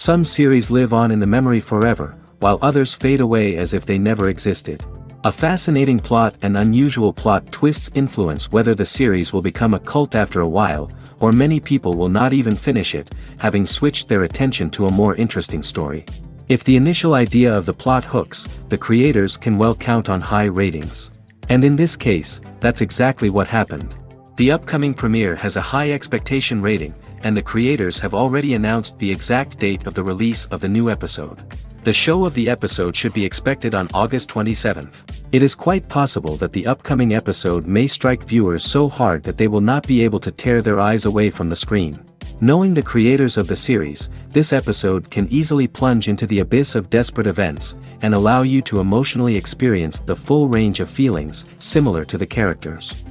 Some series live on in the memory forever, while others fade away as if they never existed. A fascinating plot and unusual plot twists influence whether the series will become a cult after a while, or many people will not even finish it, having switched their attention to a more interesting story. If the initial idea of the plot hooks, the creators can well count on high ratings. And in this case, that's exactly what happened. The upcoming premiere has a high expectation rating, and the creators have already announced the exact date of the release of the new episode. The show of the episode should be expected on August 27th. It is quite possible that the upcoming episode may strike viewers so hard that they will not be able to tear their eyes away from the screen. Knowing the creators of the series, this episode can easily plunge into the abyss of desperate events, and allow you to emotionally experience the full range of feelings, similar to the characters.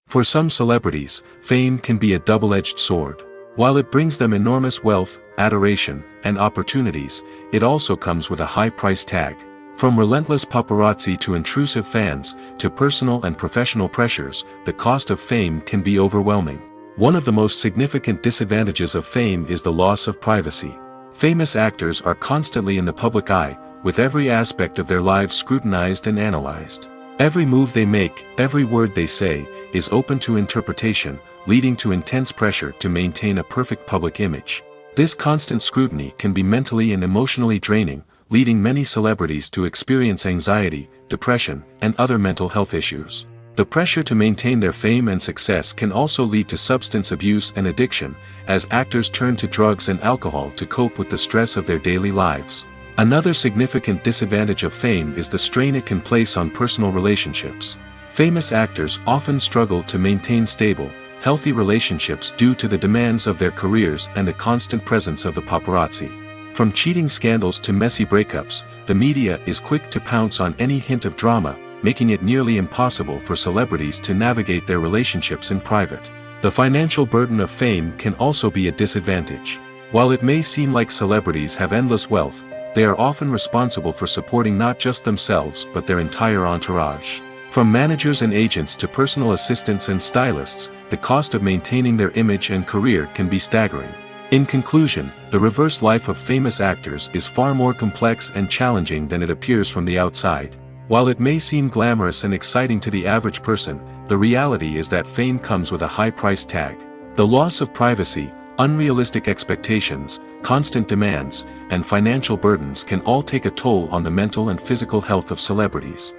For some celebrities, fame can be a double-edged sword. While it brings them enormous wealth, adoration, and opportunities, it also comes with a high price tag. From relentless paparazzi to intrusive fans, to personal and professional pressures, the cost of fame can be overwhelming. One of the most significant disadvantages of fame is the loss of privacy. Famous actors are constantly in the public eye, with every aspect of their lives scrutinized and analyzed. Every move they make, every word they say, is open to interpretation, leading to intense pressure to maintain a perfect public image. This constant scrutiny can be mentally and emotionally draining, leading many celebrities to experience anxiety, depression, and other mental health issues. The pressure to maintain their fame and success can also lead to substance abuse and addiction, as actors turn to drugs and alcohol to cope with the stress of their daily lives. Another significant disadvantage of fame is the strain it can place on personal relationships. Famous actors often struggle to maintain stable, healthy relationships due to the demands of their careers and the constant presence of the paparazzi. From cheating scandals to messy breakups, the media is quick to pounce on any hint of drama, making it nearly impossible for celebrities to navigate their relationships in private. The financial burden of fame can also be a disadvantage. While it may seem like celebrities have endless wealth, they are often responsible for supporting not just themselves but their entire entourage. From managers and agents to personal assistants and stylists, the cost of maintaining their image and career can be staggering. In conclusion, the reverse life of famous actors is far more complex and challenging than it appears from the outside. While it may seem glamorous and exciting to the average person, the reality is that fame comes with a high price tag. The loss of privacy, unrealistic expectations, constant demands, and financial burdens can all take a toll on the mental and physical health of celebrities.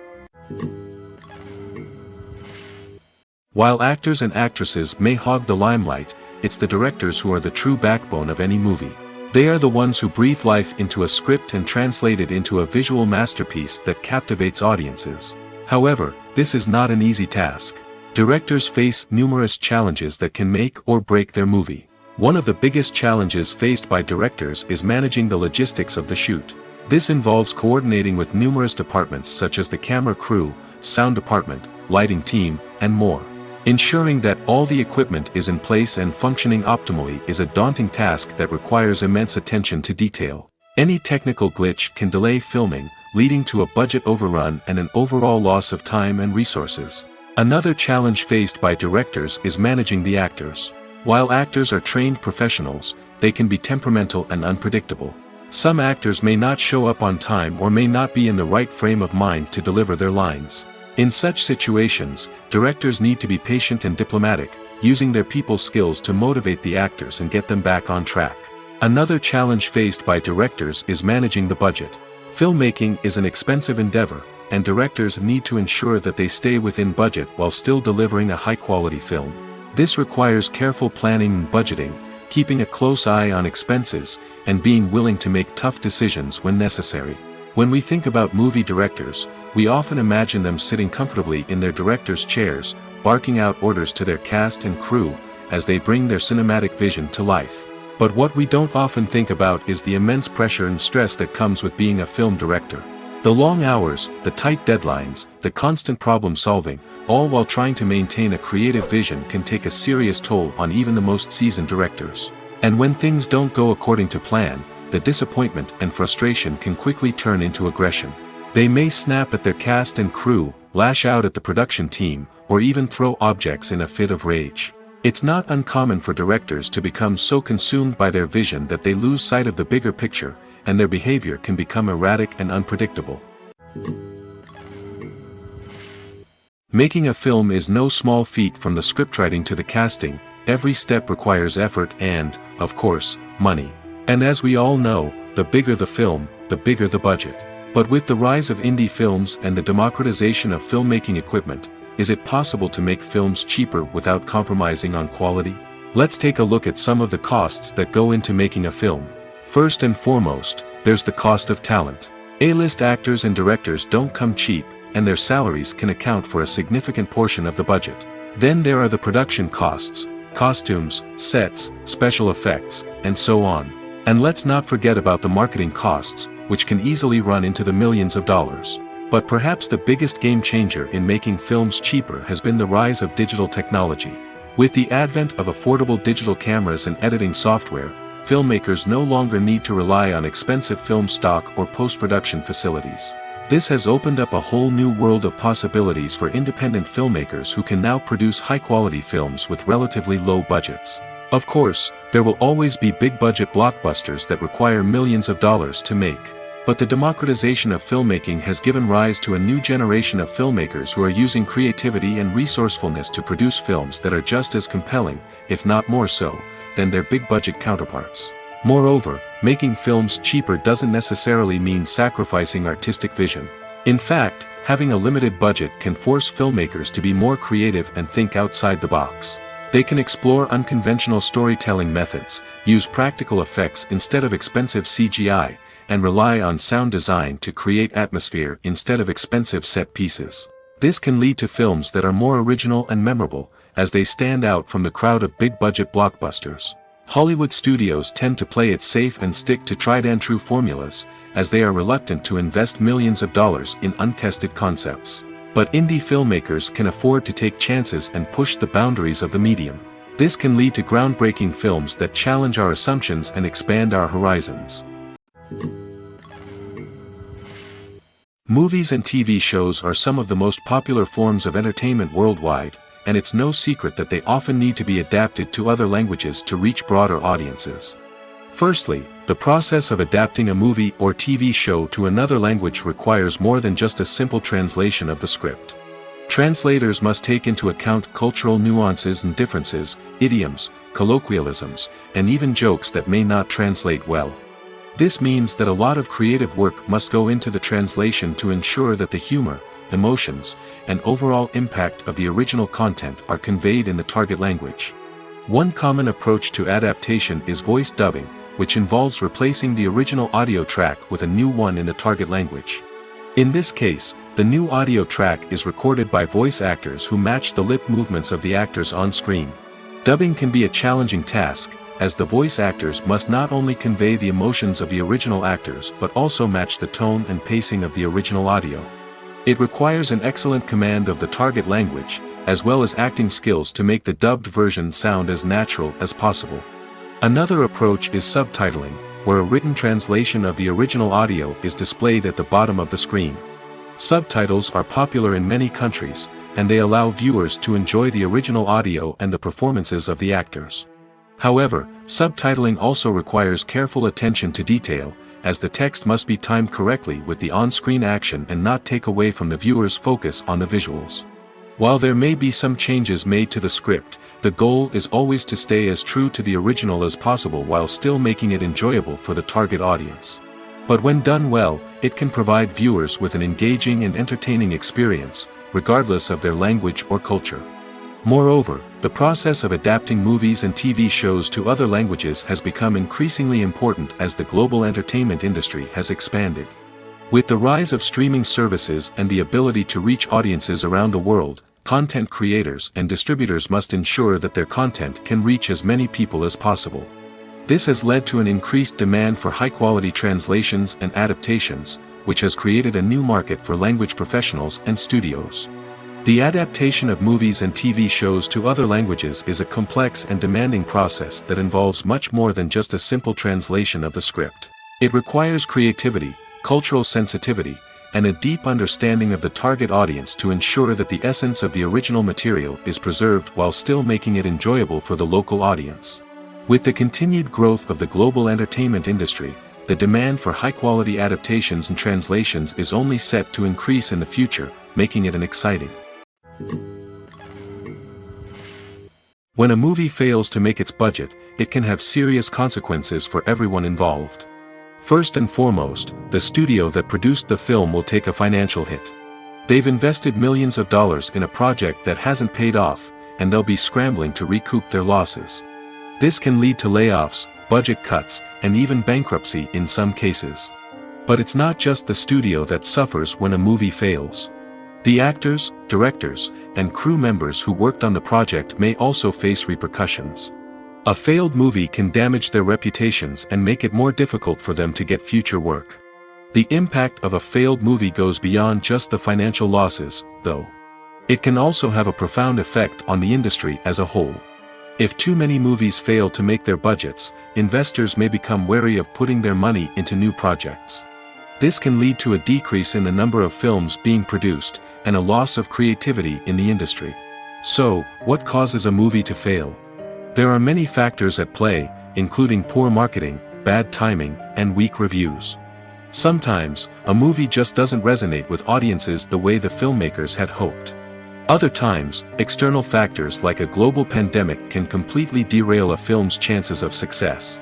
While actors and actresses may hog the limelight, it's the directors who are the true backbone of any movie. They are the ones who breathe life into a script and translate it into a visual masterpiece that captivates audiences. However, this is not an easy task. Directors face numerous challenges that can make or break their movie. One of the biggest challenges faced by directors is managing the logistics of the shoot. This involves coordinating with numerous departments such as the camera crew, sound department, lighting team, and more. Ensuring that all the equipment is in place and functioning optimally is a daunting task that requires immense attention to detail. Any technical glitch can delay filming, leading to a budget overrun and an overall loss of time and resources. Another challenge faced by directors is managing the actors. While actors are trained professionals, they can be temperamental and unpredictable. Some actors may not show up on time or may not be in the right frame of mind to deliver their lines. In such situations, directors need to be patient and diplomatic, using their people skills to motivate the actors and get them back on track. Another challenge faced by directors is managing the budget. Filmmaking is an expensive endeavor, and directors need to ensure that they stay within budget while still delivering a high-quality film. This requires careful planning and budgeting, keeping a close eye on expenses, and being willing to make tough decisions when necessary. When we think about movie directors, we often imagine them sitting comfortably in their director's chairs, barking out orders to their cast and crew, as they bring their cinematic vision to life. But what we don't often think about is the immense pressure and stress that comes with being a film director. The long hours, the tight deadlines, the constant problem solving, all while trying to maintain a creative vision can take a serious toll on even the most seasoned directors. And when things don't go according to plan, the disappointment and frustration can quickly turn into aggression. They may snap at their cast and crew, lash out at the production team, or even throw objects in a fit of rage. It's not uncommon for directors to become so consumed by their vision that they lose sight of the bigger picture, and their behavior can become erratic and unpredictable. Making a film is no small feat. From the scriptwriting to the casting, every step requires effort and, of course, money. And as we all know, the bigger the film, the bigger the budget. But with the rise of indie films and the democratization of filmmaking equipment, is it possible to make films cheaper without compromising on quality? Let's take a look at some of the costs that go into making a film. First and foremost, there's the cost of talent. A-list actors and directors don't come cheap, and their salaries can account for a significant portion of the budget. Then there are the production costs, costumes, sets, special effects, and so on. And let's not forget about the marketing costs, which can easily run into the millions of dollars. But perhaps the biggest game changer in making films cheaper has been the rise of digital technology. With the advent of affordable digital cameras and editing software, filmmakers no longer need to rely on expensive film stock or post-production facilities. This has opened up a whole new world of possibilities for independent filmmakers who can now produce high-quality films with relatively low budgets. Of course, there will always be big-budget blockbusters that require millions of dollars to make. But the democratization of filmmaking has given rise to a new generation of filmmakers who are using creativity and resourcefulness to produce films that are just as compelling, if not more so, than their big-budget counterparts. Moreover, making films cheaper doesn't necessarily mean sacrificing artistic vision. In fact, having a limited budget can force filmmakers to be more creative and think outside the box. They can explore unconventional storytelling methods, use practical effects instead of expensive CGI, and rely on sound design to create atmosphere instead of expensive set pieces. This can lead to films that are more original and memorable, as they stand out from the crowd of big-budget blockbusters. Hollywood studios tend to play it safe and stick to tried-and-true formulas, as they are reluctant to invest millions of dollars in untested concepts. But indie filmmakers can afford to take chances and push the boundaries of the medium. This can lead to groundbreaking films that challenge our assumptions and expand our horizons. Movies and TV shows are some of the most popular forms of entertainment worldwide, and it's no secret that they often need to be adapted to other languages to reach broader audiences. Firstly, the process of adapting a movie or TV show to another language requires more than just a simple translation of the script. Translators must take into account cultural nuances and differences, idioms, colloquialisms, and even jokes that may not translate well. This means that a lot of creative work must go into the translation to ensure that the humor, emotions, and overall impact of the original content are conveyed in the target language. One common approach to adaptation is voice dubbing, which involves replacing the original audio track with a new one in the target language. In this case, the new audio track is recorded by voice actors who match the lip movements of the actors on screen. Dubbing can be a challenging task, as the voice actors must not only convey the emotions of the original actors but also match the tone and pacing of the original audio. It requires an excellent command of the target language, as well as acting skills to make the dubbed version sound as natural as possible. Another approach is subtitling, where a written translation of the original audio is displayed at the bottom of the screen. Subtitles are popular in many countries, and they allow viewers to enjoy the original audio and the performances of the actors. However, subtitling also requires careful attention to detail, as the text must be timed correctly with the on-screen action and not take away from the viewer's focus on the visuals. While there may be some changes made to the script, the goal is always to stay as true to the original as possible while still making it enjoyable for the target audience. But when done well, it can provide viewers with an engaging and entertaining experience, regardless of their language or culture. Moreover, the process of adapting movies and TV shows to other languages has become increasingly important as the global entertainment industry has expanded. With the rise of streaming services and the ability to reach audiences around the world, content creators and distributors must ensure that their content can reach as many people as possible. This has led to an increased demand for high-quality translations and adaptations, which has created a new market for language professionals and studios. The adaptation of movies and TV shows to other languages is a complex and demanding process that involves much more than just a simple translation of the script. It requires creativity, cultural sensitivity, and a deep understanding of the target audience to ensure that the essence of the original material is preserved while still making it enjoyable for the local audience. With the continued growth of the global entertainment industry, the demand for high-quality adaptations and translations is only set to increase in the future, making it an exciting. When a movie fails to make its budget, it can have serious consequences for everyone involved. First and foremost, the studio that produced the film will take a financial hit. They've invested millions of dollars in a project that hasn't paid off, and they'll be scrambling to recoup their losses. This can lead to layoffs, budget cuts, and even bankruptcy in some cases. But it's not just the studio that suffers when a movie fails. The actors, directors, and crew members who worked on the project may also face repercussions. A failed movie can damage their reputations and make it more difficult for them to get future work. The impact of a failed movie goes beyond just the financial losses, though. It can also have a profound effect on the industry as a whole. If too many movies fail to make their budgets, investors may become wary of putting their money into new projects. This can lead to a decrease in the number of films being produced, and a loss of creativity in the industry. So, what causes a movie to fail? There are many factors at play, including poor marketing, bad timing, and weak reviews. Sometimes, a movie just doesn't resonate with audiences the way the filmmakers had hoped. Other times, external factors like a global pandemic can completely derail a film's chances of success.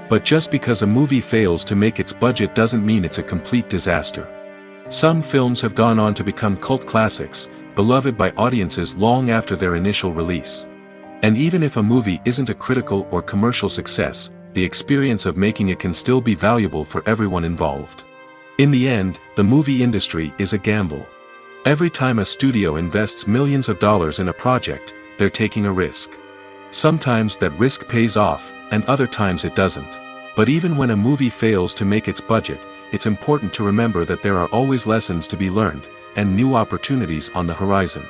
But just because a movie fails to make its budget doesn't mean it's a complete disaster. Some films have gone on to become cult classics, beloved by audiences long after their initial release. And even if a movie isn't a critical or commercial success, the experience of making it can still be valuable for everyone involved. In the end, the movie industry is a gamble. Every time a studio invests millions of dollars in a project, they're taking a risk. Sometimes that risk pays off, and other times it doesn't. But even when a movie fails to make its budget, it's important to remember that there are always lessons to be learned, and new opportunities on the horizon.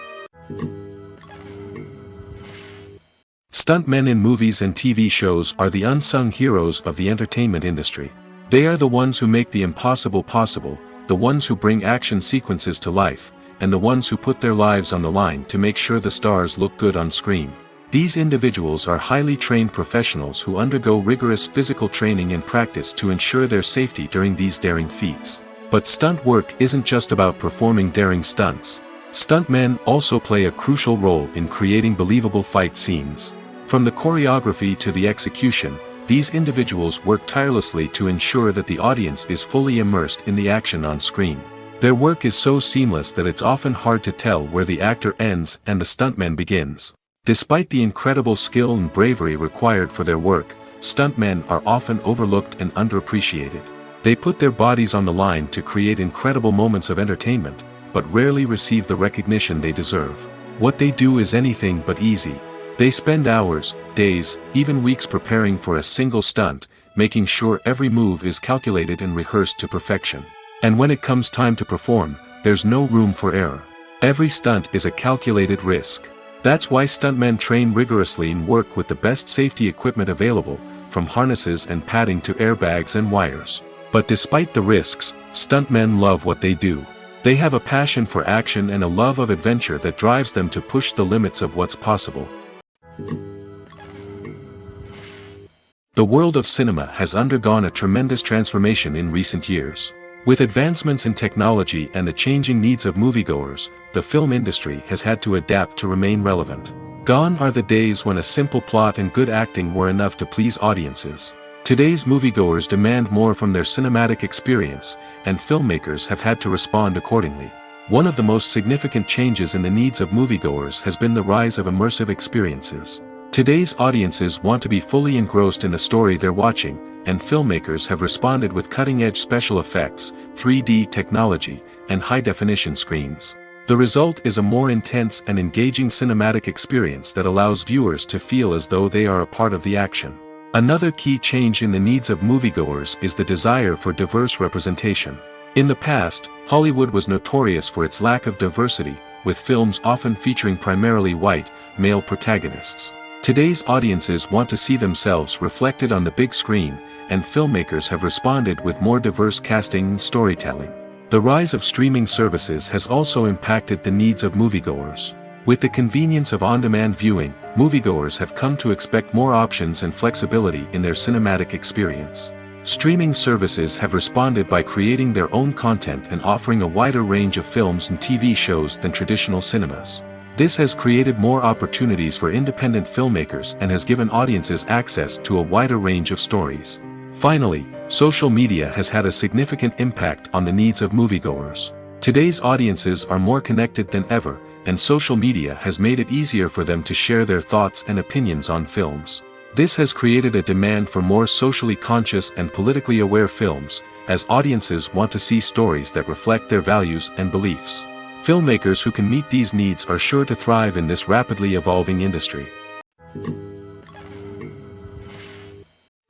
Stuntmen in movies and TV shows are the unsung heroes of the entertainment industry. They are the ones who make the impossible possible, the ones who bring action sequences to life, and the ones who put their lives on the line to make sure the stars look good on screen. These individuals are highly trained professionals who undergo rigorous physical training and practice to ensure their safety during these daring feats. But stunt work isn't just about performing daring stunts. Stuntmen also play a crucial role in creating believable fight scenes. From the choreography to the execution, these individuals work tirelessly to ensure that the audience is fully immersed in the action on screen. Their work is so seamless that it's often hard to tell where the actor ends and the stuntman begins. Despite the incredible skill and bravery required for their work, stuntmen are often overlooked and underappreciated. They put their bodies on the line to create incredible moments of entertainment, but rarely receive the recognition they deserve. What they do is anything but easy. They spend hours, days, even weeks preparing for a single stunt, making sure every move is calculated and rehearsed to perfection. And when it comes time to perform, there's no room for error. Every stunt is a calculated risk. That's why stuntmen train rigorously and work with the best safety equipment available, from harnesses and padding to airbags and wires. But despite the risks, stuntmen love what they do. They have a passion for action and a love of adventure that drives them to push the limits of what's possible. The world of cinema has undergone a tremendous transformation in recent years. With advancements in technology and the changing needs of moviegoers, the film industry has had to adapt to remain relevant. Gone are the days when a simple plot and good acting were enough to please audiences. Today's moviegoers demand more from their cinematic experience, and filmmakers have had to respond accordingly. One of the most significant changes in the needs of moviegoers has been the rise of immersive experiences. Today's audiences want to be fully engrossed in the story they're watching, and filmmakers have responded with cutting-edge special effects, 3D technology, and high-definition screens. The result is a more intense and engaging cinematic experience that allows viewers to feel as though they are a part of the action. Another key change in the needs of moviegoers is the desire for diverse representation. In the past, Hollywood was notorious for its lack of diversity, with films often featuring primarily white, male protagonists. Today's audiences want to see themselves reflected on the big screen, and filmmakers have responded with more diverse casting and storytelling. The rise of streaming services has also impacted the needs of moviegoers. With the convenience of on-demand viewing, moviegoers have come to expect more options and flexibility in their cinematic experience. Streaming services have responded by creating their own content and offering a wider range of films and TV shows than traditional cinemas. This has created more opportunities for independent filmmakers and has given audiences access to a wider range of stories. Finally, social media has had a significant impact on the needs of moviegoers. Today's audiences are more connected than ever, and social media has made it easier for them to share their thoughts and opinions on films. This has created a demand for more socially conscious and politically aware films, as audiences want to see stories that reflect their values and beliefs. Filmmakers who can meet these needs are sure to thrive in this rapidly evolving industry.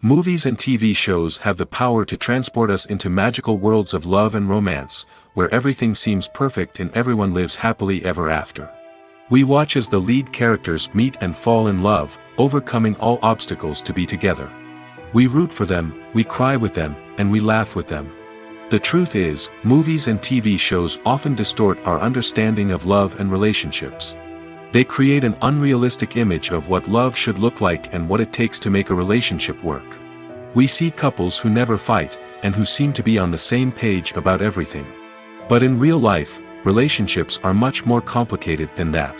Movies and TV shows have the power to transport us into magical worlds of love and romance, where everything seems perfect and everyone lives happily ever after. We watch as the lead characters meet and fall in love, overcoming all obstacles to be together. We root for them, we cry with them, and we laugh with them. The truth is, movies and TV shows often distort our understanding of love and relationships. They create an unrealistic image of what love should look like and what it takes to make a relationship work. We see couples who never fight, and who seem to be on the same page about everything. But in real life, relationships are much more complicated than that.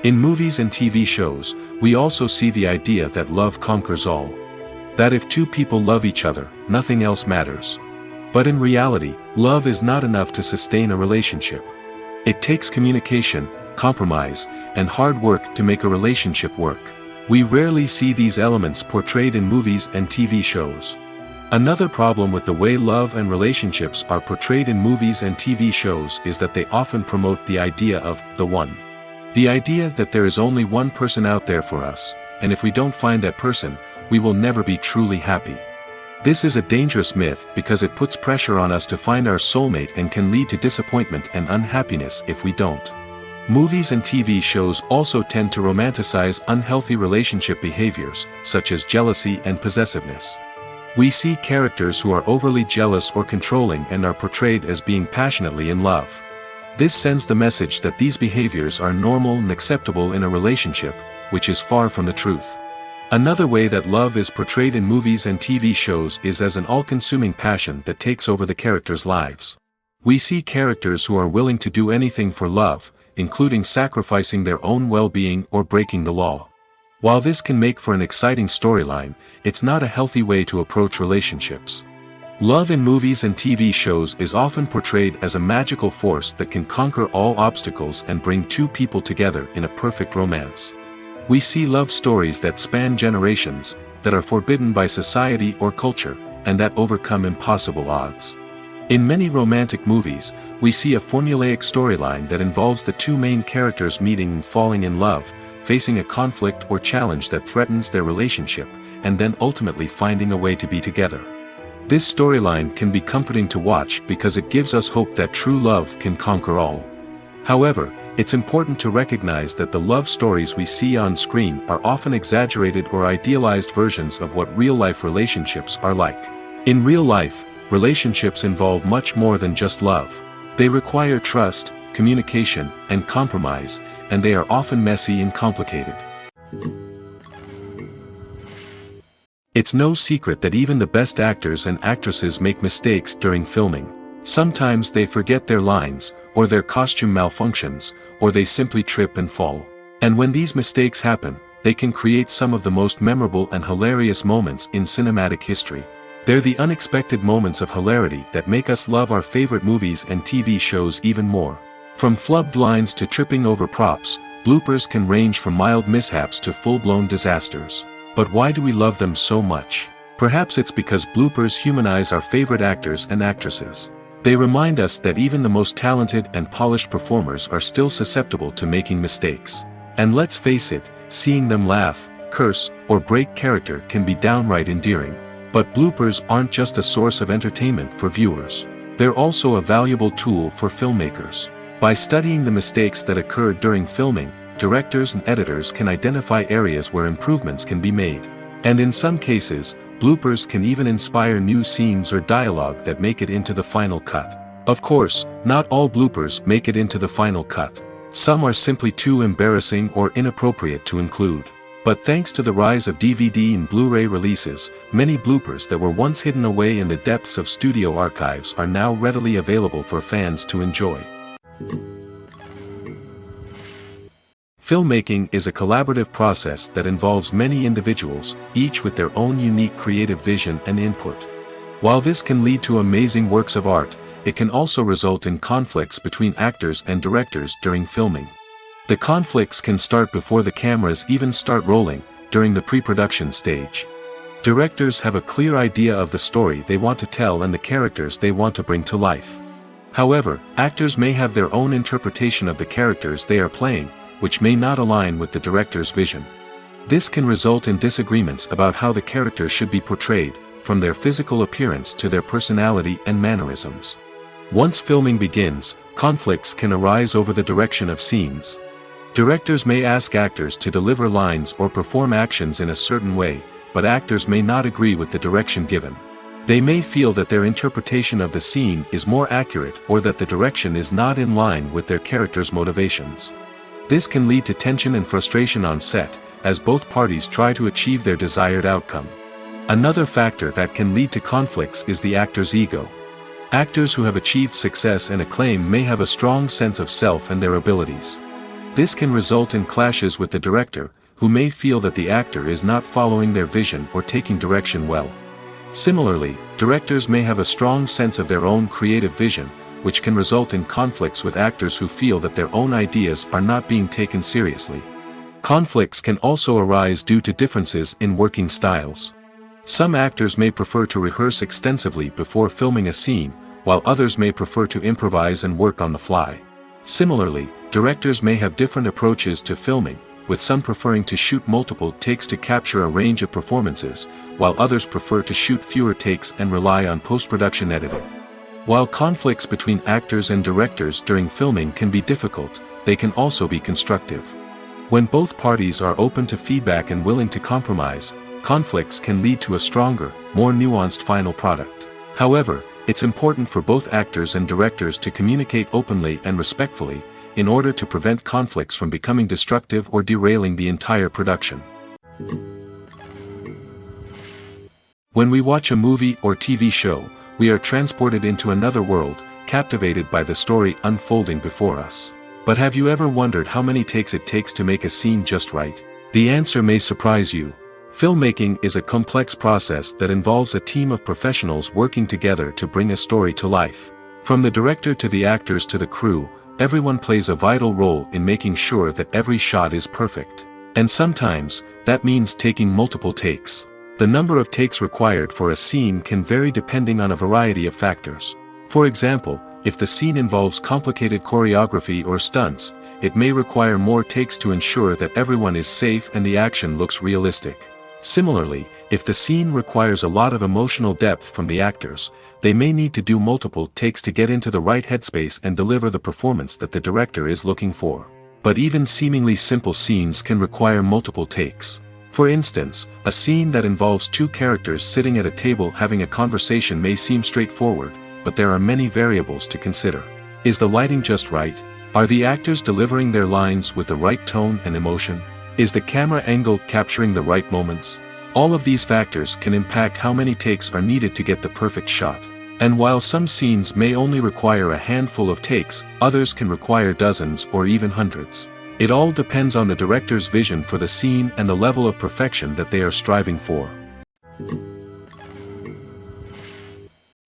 In movies and TV shows, we also see the idea that love conquers all. That if two people love each other, nothing else matters. But in reality, love is not enough to sustain a relationship. It takes communication, compromise, and hard work to make a relationship work. We rarely see these elements portrayed in movies and TV shows. Another problem with the way love and relationships are portrayed in movies and TV shows is that they often promote the idea of the one. The idea that there is only one person out there for us, and if we don't find that person, we will never be truly happy. This is a dangerous myth because it puts pressure on us to find our soulmate and can lead to disappointment and unhappiness if we don't. Movies and TV shows also tend to romanticize unhealthy relationship behaviors, such as jealousy and possessiveness. We see characters who are overly jealous or controlling and are portrayed as being passionately in love. This sends the message that these behaviors are normal and acceptable in a relationship, which is far from the truth. Another way that love is portrayed in movies and TV shows is as an all-consuming passion that takes over the characters' lives. We see characters who are willing to do anything for love, including sacrificing their own well-being or breaking the law. While this can make for an exciting storyline, it's not a healthy way to approach relationships. Love in movies and TV shows is often portrayed as a magical force that can conquer all obstacles and bring two people together in a perfect romance. We see love stories that span generations, that are forbidden by society or culture, and that overcome impossible odds. In many romantic movies, we see a formulaic storyline that involves the two main characters meeting and falling in love, facing a conflict or challenge that threatens their relationship, and then ultimately finding a way to be together. This storyline can be comforting to watch because it gives us hope that true love can conquer all. However, it's important to recognize that the love stories we see on screen are often exaggerated or idealized versions of what real-life relationships are like. In real life, relationships involve much more than just love. They require trust, communication, and compromise, and they are often messy and complicated. It's no secret that even the best actors and actresses make mistakes during filming. Sometimes they forget their lines, or their costume malfunctions, or they simply trip and fall. And when these mistakes happen, they can create some of the most memorable and hilarious moments in cinematic history. They're the unexpected moments of hilarity that make us love our favorite movies and TV shows even more. From flubbed lines to tripping over props, bloopers can range from mild mishaps to full-blown disasters. But why do we love them so much? Perhaps it's because bloopers humanize our favorite actors and actresses. They remind us that even the most talented and polished performers are still susceptible to making mistakes. And let's face it, seeing them laugh, curse, or break character can be downright endearing. But bloopers aren't just a source of entertainment for viewers. They're also a valuable tool for filmmakers. By studying the mistakes that occurred during filming, directors and editors can identify areas where improvements can be made. And in some cases, bloopers can even inspire new scenes or dialogue that make it into the final cut. Of course, not all bloopers make it into the final cut. Some are simply too embarrassing or inappropriate to include. But thanks to the rise of DVD and Blu-ray releases, many bloopers that were once hidden away in the depths of studio archives are now readily available for fans to enjoy. Filmmaking is a collaborative process that involves many individuals, each with their own unique creative vision and input. While this can lead to amazing works of art, it can also result in conflicts between actors and directors during filming. The conflicts can start before the cameras even start rolling, during the pre-production stage. Directors have a clear idea of the story they want to tell and the characters they want to bring to life. However, actors may have their own interpretation of the characters they are playing, which may not align with the director's vision. This can result in disagreements about how the characters should be portrayed, from their physical appearance to their personality and mannerisms. Once filming begins, conflicts can arise over the direction of scenes. Directors may ask actors to deliver lines or perform actions in a certain way, but actors may not agree with the direction given. They may feel that their interpretation of the scene is more accurate or that the direction is not in line with their character's motivations. This can lead to tension and frustration on set, as both parties try to achieve their desired outcome. Another factor that can lead to conflicts is the actor's ego. Actors who have achieved success and acclaim may have a strong sense of self and their abilities. This can result in clashes with the director, who may feel that the actor is not following their vision or taking direction well. Similarly, directors may have a strong sense of their own creative vision, which can result in conflicts with actors who feel that their own ideas are not being taken seriously. Conflicts can also arise due to differences in working styles. Some actors may prefer to rehearse extensively before filming a scene, while others may prefer to improvise and work on the fly. Similarly, directors may have different approaches to filming, with some preferring to shoot multiple takes to capture a range of performances, while others prefer to shoot fewer takes and rely on post-production editing. While conflicts between actors and directors during filming can be difficult, they can also be constructive. When both parties are open to feedback and willing to compromise, conflicts can lead to a stronger, more nuanced final product. However, it's important for both actors and directors to communicate openly and respectfully, in order to prevent conflicts from becoming destructive or derailing the entire production. When we watch a movie or TV show, we are transported into another world, captivated by the story unfolding before us. But have you ever wondered how many takes it takes to make a scene just right? The answer may surprise you. Filmmaking is a complex process that involves a team of professionals working together to bring a story to life. From the director to the actors to the crew, everyone plays a vital role in making sure that every shot is perfect. And sometimes, that means taking multiple takes. The number of takes required for a scene can vary depending on a variety of factors. For example, if the scene involves complicated choreography or stunts, it may require more takes to ensure that everyone is safe and the action looks realistic. Similarly, if the scene requires a lot of emotional depth from the actors, they may need to do multiple takes to get into the right headspace and deliver the performance that the director is looking for. But even seemingly simple scenes can require multiple takes. For instance, a scene that involves two characters sitting at a table having a conversation may seem straightforward, but there are many variables to consider. Is the lighting just right? Are the actors delivering their lines with the right tone and emotion? Is the camera angle capturing the right moments? All of these factors can impact how many takes are needed to get the perfect shot. And while some scenes may only require a handful of takes, others can require dozens or even hundreds. It all depends on the director's vision for the scene and the level of perfection that they are striving for.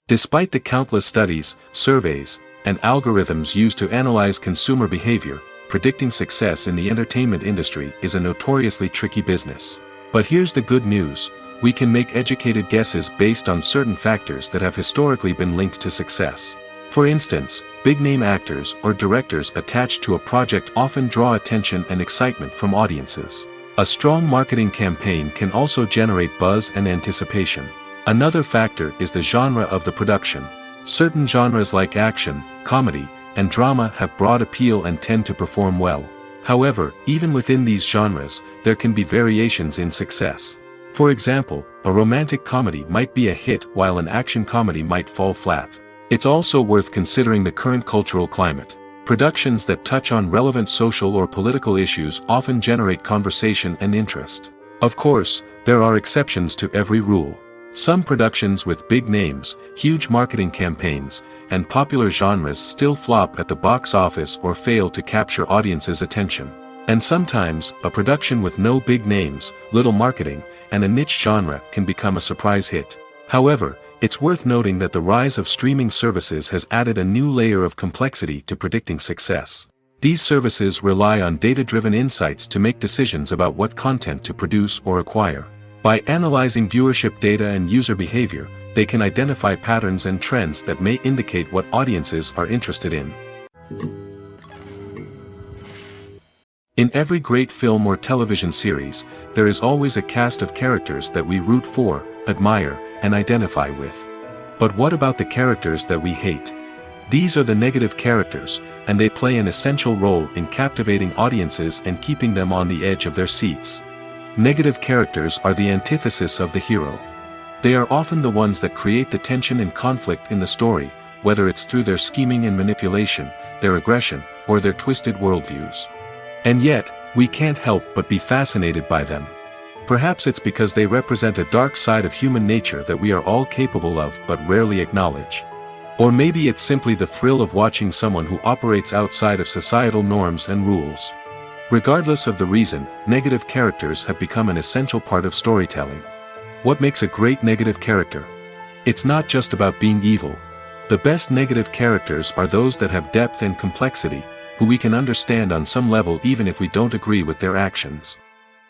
Despite the countless studies, surveys, and algorithms used to analyze consumer behavior, predicting success in the entertainment industry is a notoriously tricky business. But here's the good news: we can make educated guesses based on certain factors that have historically been linked to success. For instance, big-name actors or directors attached to a project often draw attention and excitement from audiences. A strong marketing campaign can also generate buzz and anticipation. Another factor is the genre of the production. Certain genres like action, comedy, and drama have broad appeal and tend to perform well. However, even within these genres, there can be variations in success. For example, a romantic comedy might be a hit while an action comedy might fall flat. It's also worth considering the current cultural climate. Productions that touch on relevant social or political issues often generate conversation and interest. Of course, there are exceptions to every rule. Some productions with big names, huge marketing campaigns, and popular genres still flop at the box office or fail to capture audiences' attention. And sometimes, a production with no big names, little marketing, and a niche genre can become a surprise hit. However, it's worth noting that the rise of streaming services has added a new layer of complexity to predicting success. These services rely on data-driven insights to make decisions about what content to produce or acquire. By analyzing viewership data and user behavior, they can identify patterns and trends that may indicate what audiences are interested in. In every great film or television series, there is always a cast of characters that we root for, admire, and identify with. But what about the characters that we hate? These are the negative characters, and they play an essential role in captivating audiences and keeping them on the edge of their seats. Negative characters are the antithesis of the hero. They are often the ones that create the tension and conflict in the story, whether it's through their scheming and manipulation, their aggression, or their twisted worldviews. And yet, we can't help but be fascinated by them. Perhaps it's because they represent a dark side of human nature that we are all capable of but rarely acknowledge. Or maybe it's simply the thrill of watching someone who operates outside of societal norms and rules. Regardless of the reason, negative characters have become an essential part of storytelling. What makes a great negative character? It's not just about being evil. The best negative characters are those that have depth and complexity, who we can understand on some level even if we don't agree with their actions.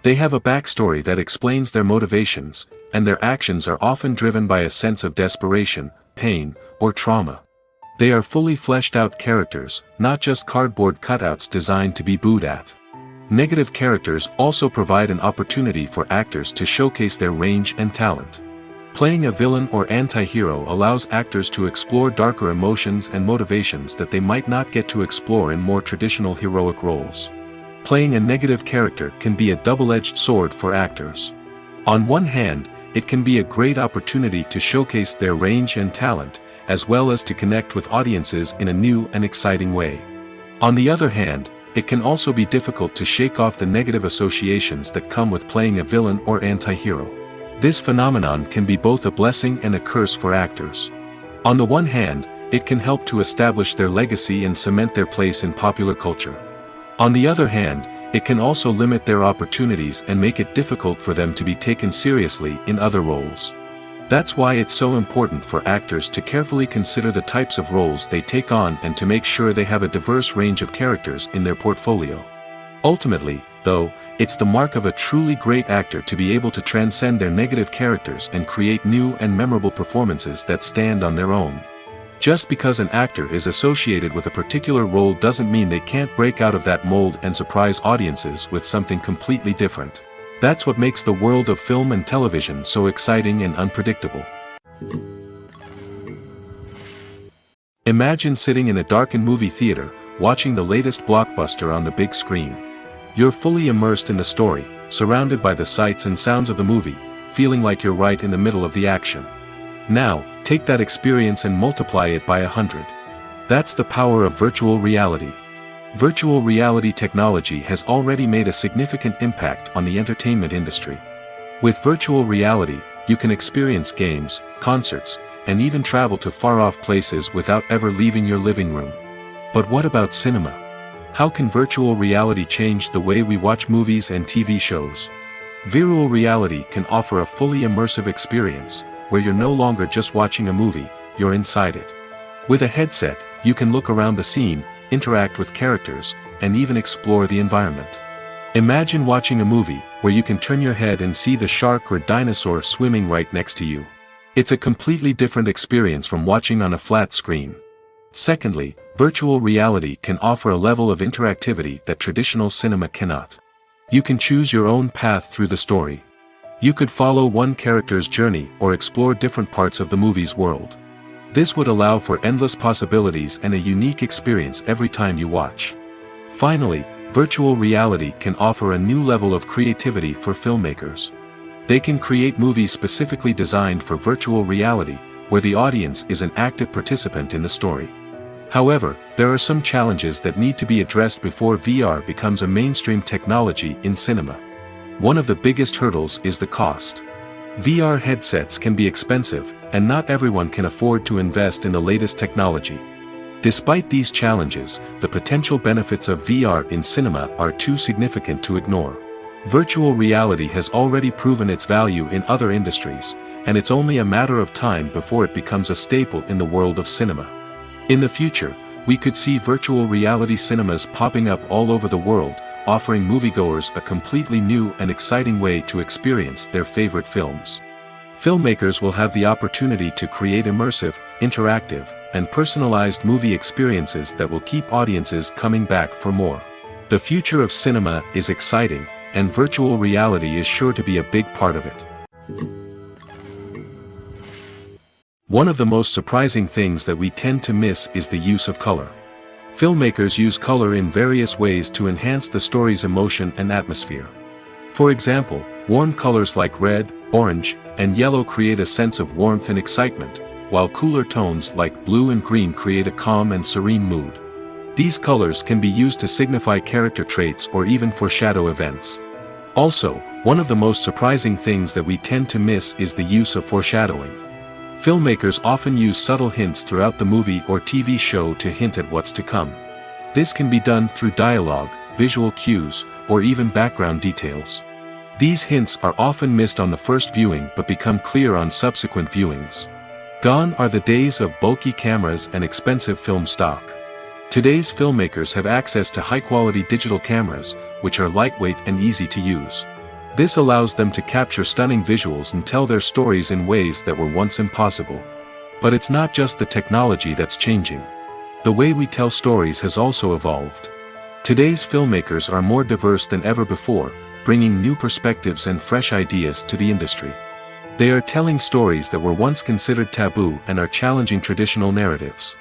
They have a backstory that explains their motivations, and their actions are often driven by a sense of desperation, pain, or trauma. They are fully fleshed out characters, not just cardboard cutouts designed to be booed at. Negative characters also provide an opportunity for actors to showcase their range and talent. Playing a villain or anti-hero allows actors to explore darker emotions and motivations that they might not get to explore in more traditional heroic roles. Playing a negative character can be a double-edged sword for actors. On one hand, it can be a great opportunity to showcase their range and talent, as well as to connect with audiences in a new and exciting way. On the other hand, it can also be difficult to shake off the negative associations that come with playing a villain or anti-hero. This phenomenon can be both a blessing and a curse for actors. On the one hand, it can help to establish their legacy and cement their place in popular culture. On the other hand, it can also limit their opportunities and make it difficult for them to be taken seriously in other roles. That's why it's so important for actors to carefully consider the types of roles they take on and to make sure they have a diverse range of characters in their portfolio. Ultimately, though, it's the mark of a truly great actor to be able to transcend their negative characters and create new and memorable performances that stand on their own. Just because an actor is associated with a particular role doesn't mean they can't break out of that mold and surprise audiences with something completely different. That's what makes the world of film and television so exciting and unpredictable. Imagine sitting in a darkened movie theater, watching the latest blockbuster on the big screen. You're fully immersed in the story, surrounded by the sights and sounds of the movie, feeling like you're right in the middle of the action. Now, take that experience and multiply it by 100. That's the power of virtual reality. Virtual reality technology has already made a significant impact on the entertainment industry. With virtual reality, you can experience games, concerts, and even travel to far-off places without ever leaving your living room. But what about cinema? How can virtual reality change the way we watch movies and TV shows? Virtual reality can offer a fully immersive experience, where you're no longer just watching a movie, you're inside it. With a headset, you can look around the scene, interact with characters, and even explore the environment. Imagine watching a movie where you can turn your head and see the shark or dinosaur swimming right next to you. It's a completely different experience from watching on a flat screen. Secondly, virtual reality can offer a level of interactivity that traditional cinema cannot. You can choose your own path through the story. You could follow one character's journey or explore different parts of the movie's world. This would allow for endless possibilities and a unique experience every time you watch. Finally, virtual reality can offer a new level of creativity for filmmakers. They can create movies specifically designed for virtual reality, where the audience is an active participant in the story. However, there are some challenges that need to be addressed before VR becomes a mainstream technology in cinema. One of the biggest hurdles is the cost. VR headsets can be expensive, and not everyone can afford to invest in the latest technology. Despite these challenges, the potential benefits of VR in cinema are too significant to ignore. Virtual reality has already proven its value in other industries, and it's only a matter of time before it becomes a staple in the world of cinema. In the future, we could see virtual reality cinemas popping up all over the world, offering moviegoers a completely new and exciting way to experience their favorite films. Filmmakers will have the opportunity to create immersive, interactive, and personalized movie experiences that will keep audiences coming back for more. The future of cinema is exciting, and virtual reality is sure to be a big part of it. One of the most surprising things that we tend to miss is the use of color. Filmmakers use color in various ways to enhance the story's emotion and atmosphere. For example, warm colors like red, orange, and yellow create a sense of warmth and excitement, while cooler tones like blue and green create a calm and serene mood. These colors can be used to signify character traits or even foreshadow events. Also, one of the most surprising things that we tend to miss is the use of foreshadowing. Filmmakers often use subtle hints throughout the movie or TV show to hint at what's to come. This can be done through dialogue, visual cues, or even background details. These hints are often missed on the first viewing but become clear on subsequent viewings. Gone are the days of bulky cameras and expensive film stock. Today's filmmakers have access to high-quality digital cameras, which are lightweight and easy to use. This allows them to capture stunning visuals and tell their stories in ways that were once impossible. But it's not just the technology that's changing. The way we tell stories has also evolved. Today's filmmakers are more diverse than ever before, bringing new perspectives and fresh ideas to the industry. They are telling stories that were once considered taboo and are challenging traditional narratives.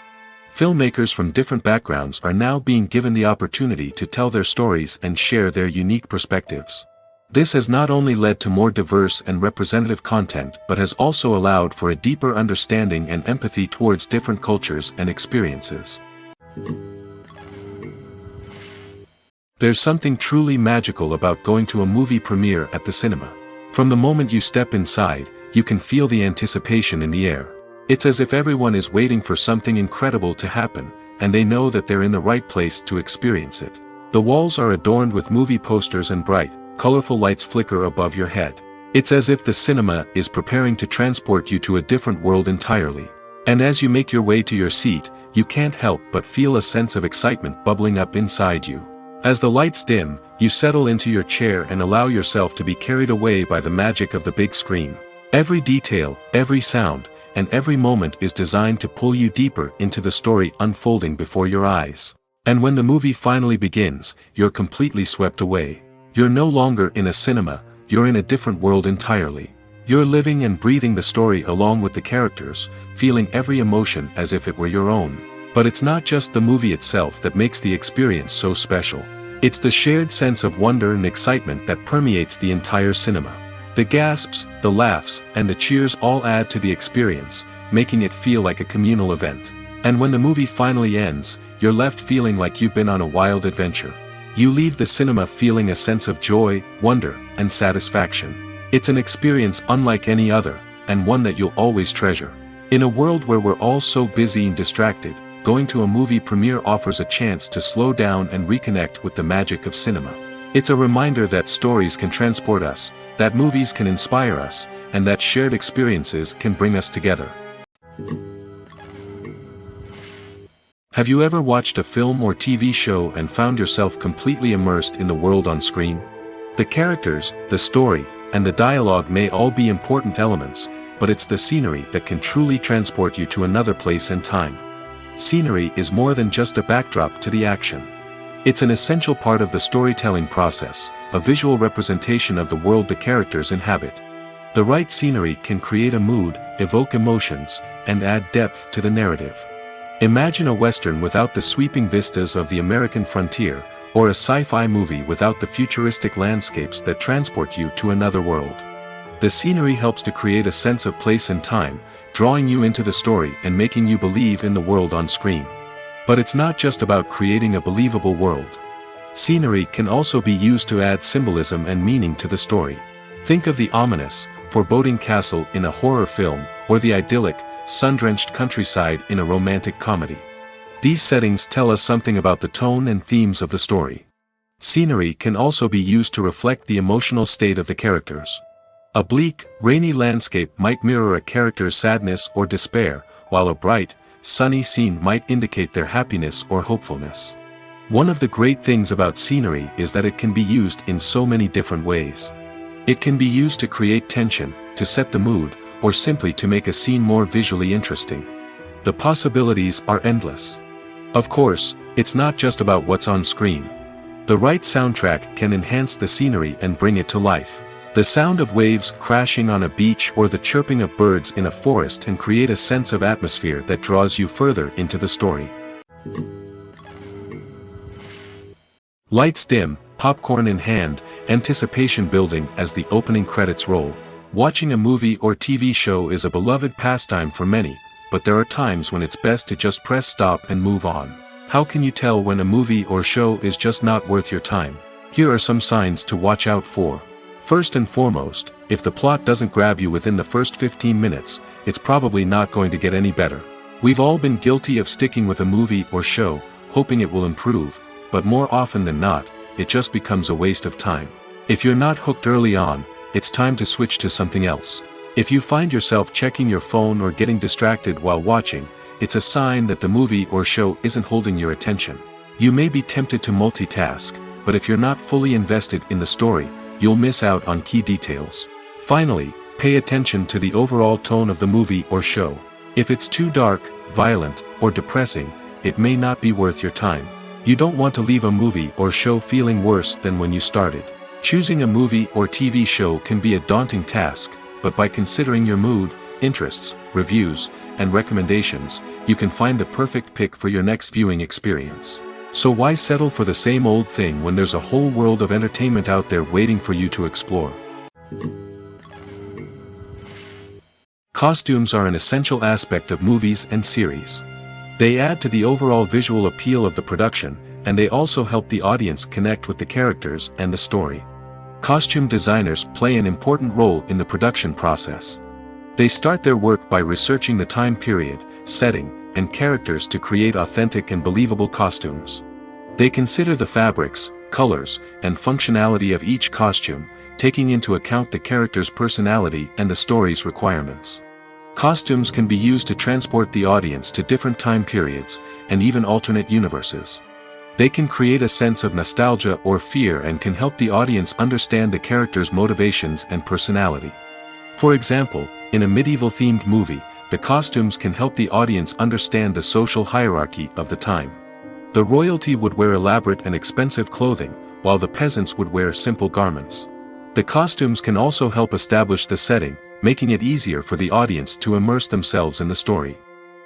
Filmmakers from different backgrounds are now being given the opportunity to tell their stories and share their unique perspectives. This has not only led to more diverse and representative content but has also allowed for a deeper understanding and empathy towards different cultures and experiences. There's something truly magical about going to a movie premiere at the cinema. From the moment you step inside, you can feel the anticipation in the air. It's as if everyone is waiting for something incredible to happen, and they know that they're in the right place to experience it. The walls are adorned with movie posters and bright, colorful lights flicker above your head. It's as if the cinema is preparing to transport you to a different world entirely. And as you make your way to your seat, you can't help but feel a sense of excitement bubbling up inside you. As the lights dim, you settle into your chair and allow yourself to be carried away by the magic of the big screen. Every detail, every sound, and every moment is designed to pull you deeper into the story unfolding before your eyes. And when the movie finally begins, you're completely swept away. You're no longer in a cinema, you're in a different world entirely. You're living and breathing the story along with the characters, feeling every emotion as if it were your own. But it's not just the movie itself that makes the experience so special. It's the shared sense of wonder and excitement that permeates the entire cinema. The gasps, the laughs, and the cheers all add to the experience, making it feel like a communal event. And when the movie finally ends, you're left feeling like you've been on a wild adventure. You leave the cinema feeling a sense of joy, wonder, and satisfaction. It's an experience unlike any other, and one that you'll always treasure. In a world where we're all so busy and distracted, going to a movie premiere offers a chance to slow down and reconnect with the magic of cinema. It's a reminder that stories can transport us, that movies can inspire us, and that shared experiences can bring us together. Have you ever watched a film or TV show and found yourself completely immersed in the world on screen? The characters, the story, and the dialogue may all be important elements, but it's the scenery that can truly transport you to another place and time. Scenery is more than just a backdrop to the action. It's an essential part of the storytelling process, a visual representation of the world the characters inhabit. The right scenery can create a mood, evoke emotions, and add depth to the narrative. Imagine a Western without the sweeping vistas of the American frontier, or a sci-fi movie without the futuristic landscapes that transport you to another world. The scenery helps to create a sense of place and time, drawing you into the story and making you believe in the world on screen. But it's not just about creating a believable world. Scenery can also be used to add symbolism and meaning to the story. Think of the ominous, foreboding castle in a horror film, or the idyllic, sun-drenched countryside in a romantic comedy. These settings tell us something about the tone and themes of the story. Scenery can also be used to reflect the emotional state of the characters. A bleak, rainy landscape might mirror a character's sadness or despair, while a bright, sunny scene might indicate their happiness or hopefulness. One of the great things about scenery is that it can be used in so many different ways. It can be used to create tension, to set the mood, or simply to make a scene more visually interesting. The possibilities are endless. Of course, it's not just about what's on screen. The right soundtrack can enhance the scenery and bring it to life. The sound of waves crashing on a beach or the chirping of birds in a forest can create a sense of atmosphere that draws you further into the story. Lights dim, popcorn in hand, anticipation building as the opening credits roll. Watching a movie or TV show is a beloved pastime for many, but there are times when it's best to just press stop and move on. How can you tell when a movie or show is just not worth your time? Here are some signs to watch out for. First and foremost, if the plot doesn't grab you within the first 15 minutes, it's probably not going to get any better. We've all been guilty of sticking with a movie or show, hoping it will improve, but more often than not, it just becomes a waste of time. If you're not hooked early on, it's time to switch to something else. If you find yourself checking your phone or getting distracted while watching, it's a sign that the movie or show isn't holding your attention. You may be tempted to multitask, but if you're not fully invested in the story, you'll miss out on key details. Finally, pay attention to the overall tone of the movie or show. If it's too dark, violent, or depressing, it may not be worth your time. You don't want to leave a movie or show feeling worse than when you started. Choosing a movie or TV show can be a daunting task, but by considering your mood, interests, reviews, and recommendations, you can find the perfect pick for your next viewing experience. So why settle for the same old thing when there's a whole world of entertainment out there waiting for you to explore? Costumes are an essential aspect of movies and series. They add to the overall visual appeal of the production, and they also help the audience connect with the characters and the story. Costume designers play an important role in the production process. They start their work by researching the time period, setting, and characters to create authentic and believable costumes. They consider the fabrics, colors, and functionality of each costume, taking into account the character's personality and the story's requirements. Costumes can be used to transport the audience to different time periods, and even alternate universes. They can create a sense of nostalgia or fear and can help the audience understand the character's motivations and personality. For example, in a medieval-themed movie, the costumes can help the audience understand the social hierarchy of the time. The royalty would wear elaborate and expensive clothing, while the peasants would wear simple garments. The costumes can also help establish the setting, making it easier for the audience to immerse themselves in the story.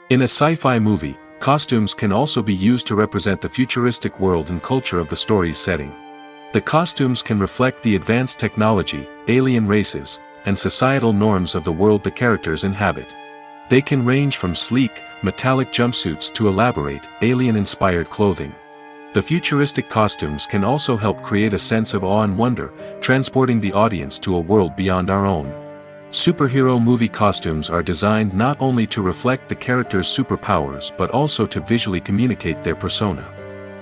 In a sci-fi movie, costumes can also be used to represent the futuristic world and culture of the story's setting. The costumes can reflect the advanced technology, alien races, and societal norms of the world the characters inhabit. They can range from sleek, metallic jumpsuits to elaborate, alien-inspired clothing. The futuristic costumes can also help create a sense of awe and wonder, transporting the audience to a world beyond our own. Superhero movie costumes are designed not only to reflect the character's superpowers but also to visually communicate their persona.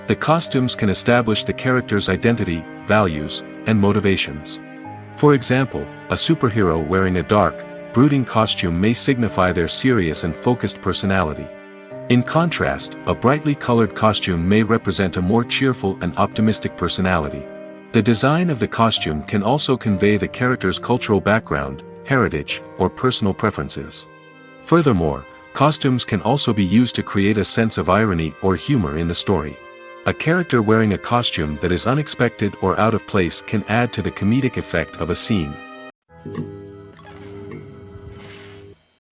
The costumes can establish the character's identity, values, and motivations. For example, a superhero wearing a dark, brooding costume may signify their serious and focused personality. In contrast, a brightly colored costume may represent a more cheerful and optimistic personality. The design of the costume can also convey the character's cultural background, heritage, or personal preferences. Furthermore, costumes can also be used to create a sense of irony or humor in the story. A character wearing a costume that is unexpected or out of place can add to the comedic effect of a scene.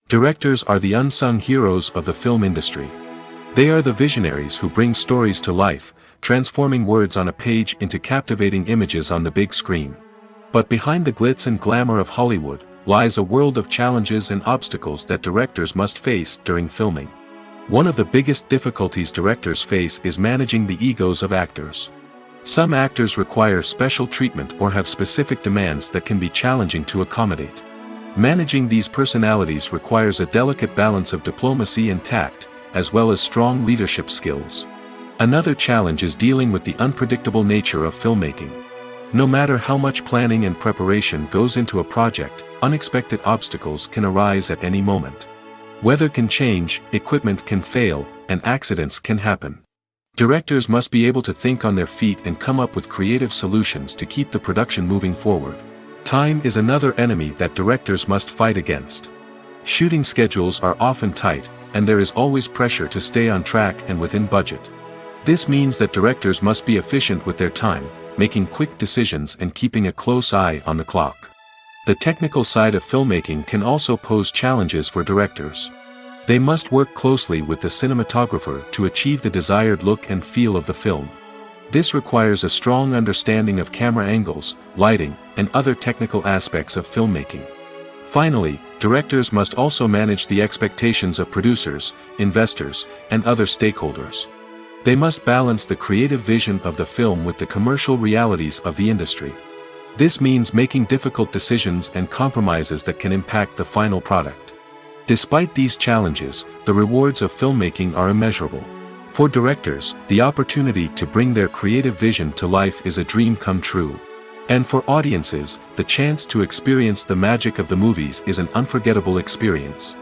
Directors are the unsung heroes of the film industry. They are the visionaries who bring stories to life, transforming words on a page into captivating images on the big screen. But behind the glitz and glamour of Hollywood, lies a world of challenges and obstacles that directors must face during filming. One of the biggest difficulties directors face is managing the egos of actors. Some actors require special treatment or have specific demands that can be challenging to accommodate. Managing these personalities requires a delicate balance of diplomacy and tact, as well as strong leadership skills. Another challenge is dealing with the unpredictable nature of filmmaking. No matter how much planning and preparation goes into a project, unexpected obstacles can arise at any moment. Weather can change, equipment can fail, and accidents can happen. Directors must be able to think on their feet and come up with creative solutions to keep the production moving forward. Time is another enemy that directors must fight against. Shooting schedules are often tight, and there is always pressure to stay on track and within budget. This means that directors must be efficient with their time, making quick decisions and keeping a close eye on the clock. The technical side of filmmaking can also pose challenges for directors. They must work closely with the cinematographer to achieve the desired look and feel of the film. This requires a strong understanding of camera angles, lighting, and other technical aspects of filmmaking. Finally, directors must also manage the expectations of producers, investors, and other stakeholders. They must balance the creative vision of the film with the commercial realities of the industry. This means making difficult decisions and compromises that can impact the final product. Despite these challenges, the rewards of filmmaking are immeasurable. For directors, the opportunity to bring their creative vision to life is a dream come true. And for audiences, the chance to experience the magic of the movies is an unforgettable experience.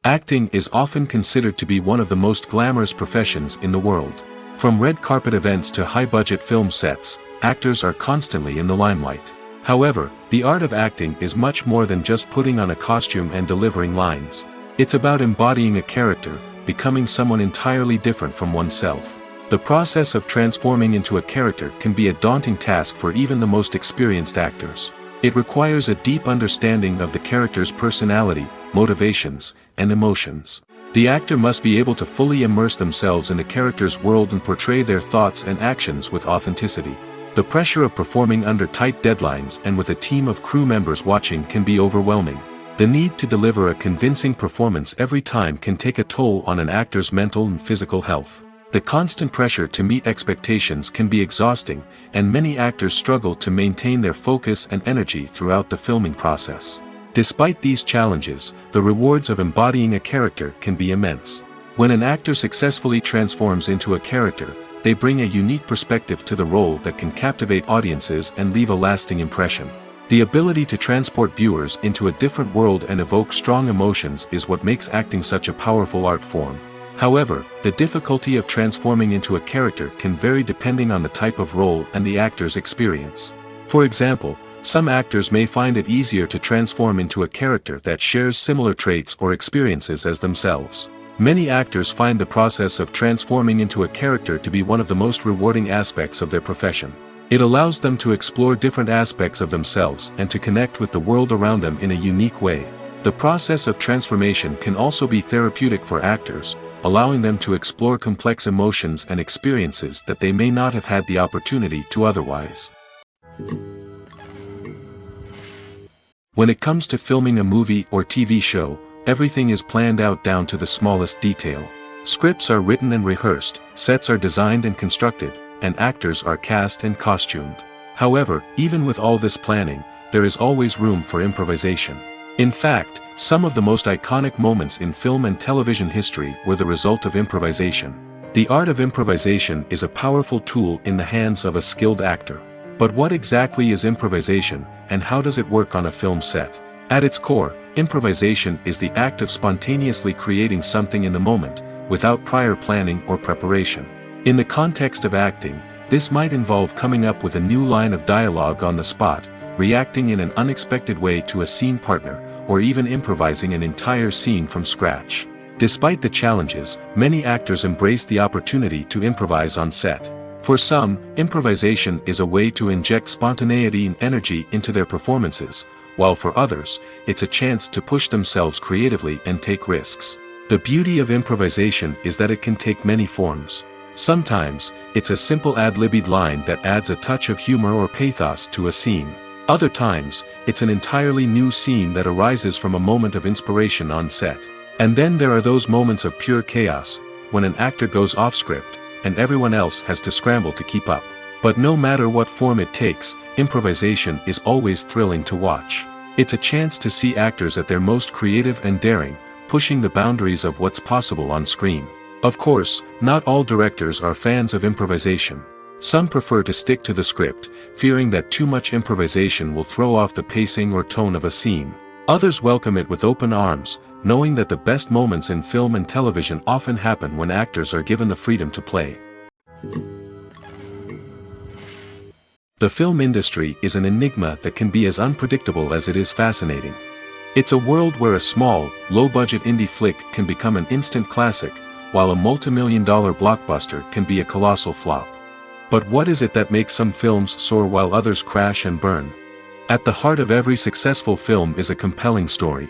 Acting is often considered to be one of the most glamorous professions in the world. From red carpet events to high-budget film sets, actors are constantly in the limelight. However, the art of acting is much more than just putting on a costume and delivering lines. It's about embodying a character, becoming someone entirely different from oneself. The process of transforming into a character can be a daunting task for even the most experienced actors. It requires a deep understanding of the character's personality, motivations, and emotions. The actor must be able to fully immerse themselves in the character's world and portray their thoughts and actions with authenticity. The pressure of performing under tight deadlines and with a team of crew members watching can be overwhelming. The need to deliver a convincing performance every time can take a toll on an actor's mental and physical health. The constant pressure to meet expectations can be exhausting, and many actors struggle to maintain their focus and energy throughout the filming process. Despite these challenges, the rewards of embodying a character can be immense. When an actor successfully transforms into a character, they bring a unique perspective to the role that can captivate audiences and leave a lasting impression. The ability to transport viewers into a different world and evoke strong emotions is what makes acting such a powerful art form. However, the difficulty of transforming into a character can vary depending on the type of role and the actor's experience. For example, some actors may find it easier to transform into a character that shares similar traits or experiences as themselves. Many actors find the process of transforming into a character to be one of the most rewarding aspects of their profession. It allows them to explore different aspects of themselves and to connect with the world around them in a unique way. The process of transformation can also be therapeutic for actors, allowing them to explore complex emotions and experiences that they may not have had the opportunity to otherwise. When it comes to filming a movie or TV show, everything is planned out down to the smallest detail. Scripts are written and rehearsed, sets are designed and constructed, and actors are cast and costumed. However, even with all this planning, there is always room for improvisation. In fact, some of the most iconic moments in film and television history were the result of improvisation. The art of improvisation is a powerful tool in the hands of a skilled actor. But what exactly is improvisation, and how does it work on a film set? At its core, improvisation is the act of spontaneously creating something in the moment, without prior planning or preparation. In the context of acting, this might involve coming up with a new line of dialogue on the spot, reacting in an unexpected way to a scene partner, or even improvising an entire scene from scratch. Despite the challenges, many actors embrace the opportunity to improvise on set. For some, improvisation is a way to inject spontaneity and energy into their performances, while for others, it's a chance to push themselves creatively and take risks. The beauty of improvisation is that it can take many forms. Sometimes, it's a simple ad-libbed line that adds a touch of humor or pathos to a scene. Other times, it's an entirely new scene that arises from a moment of inspiration on set. And then there are those moments of pure chaos, when an actor goes off script, and everyone else has to scramble to keep up. But no matter what form it takes, improvisation is always thrilling to watch. It's a chance to see actors at their most creative and daring, pushing the boundaries of what's possible on screen. Of course, not all directors are fans of improvisation. Some prefer to stick to the script, fearing that too much improvisation will throw off the pacing or tone of a scene. Others welcome it with open arms, knowing that the best moments in film and television often happen when actors are given the freedom to play. The film industry is an enigma that can be as unpredictable as it is fascinating. It's a world where a small, low-budget indie flick can become an instant classic, while a multi-million-dollar blockbuster can be a colossal flop. But what is it that makes some films soar while others crash and burn? At the heart of every successful film is a compelling story.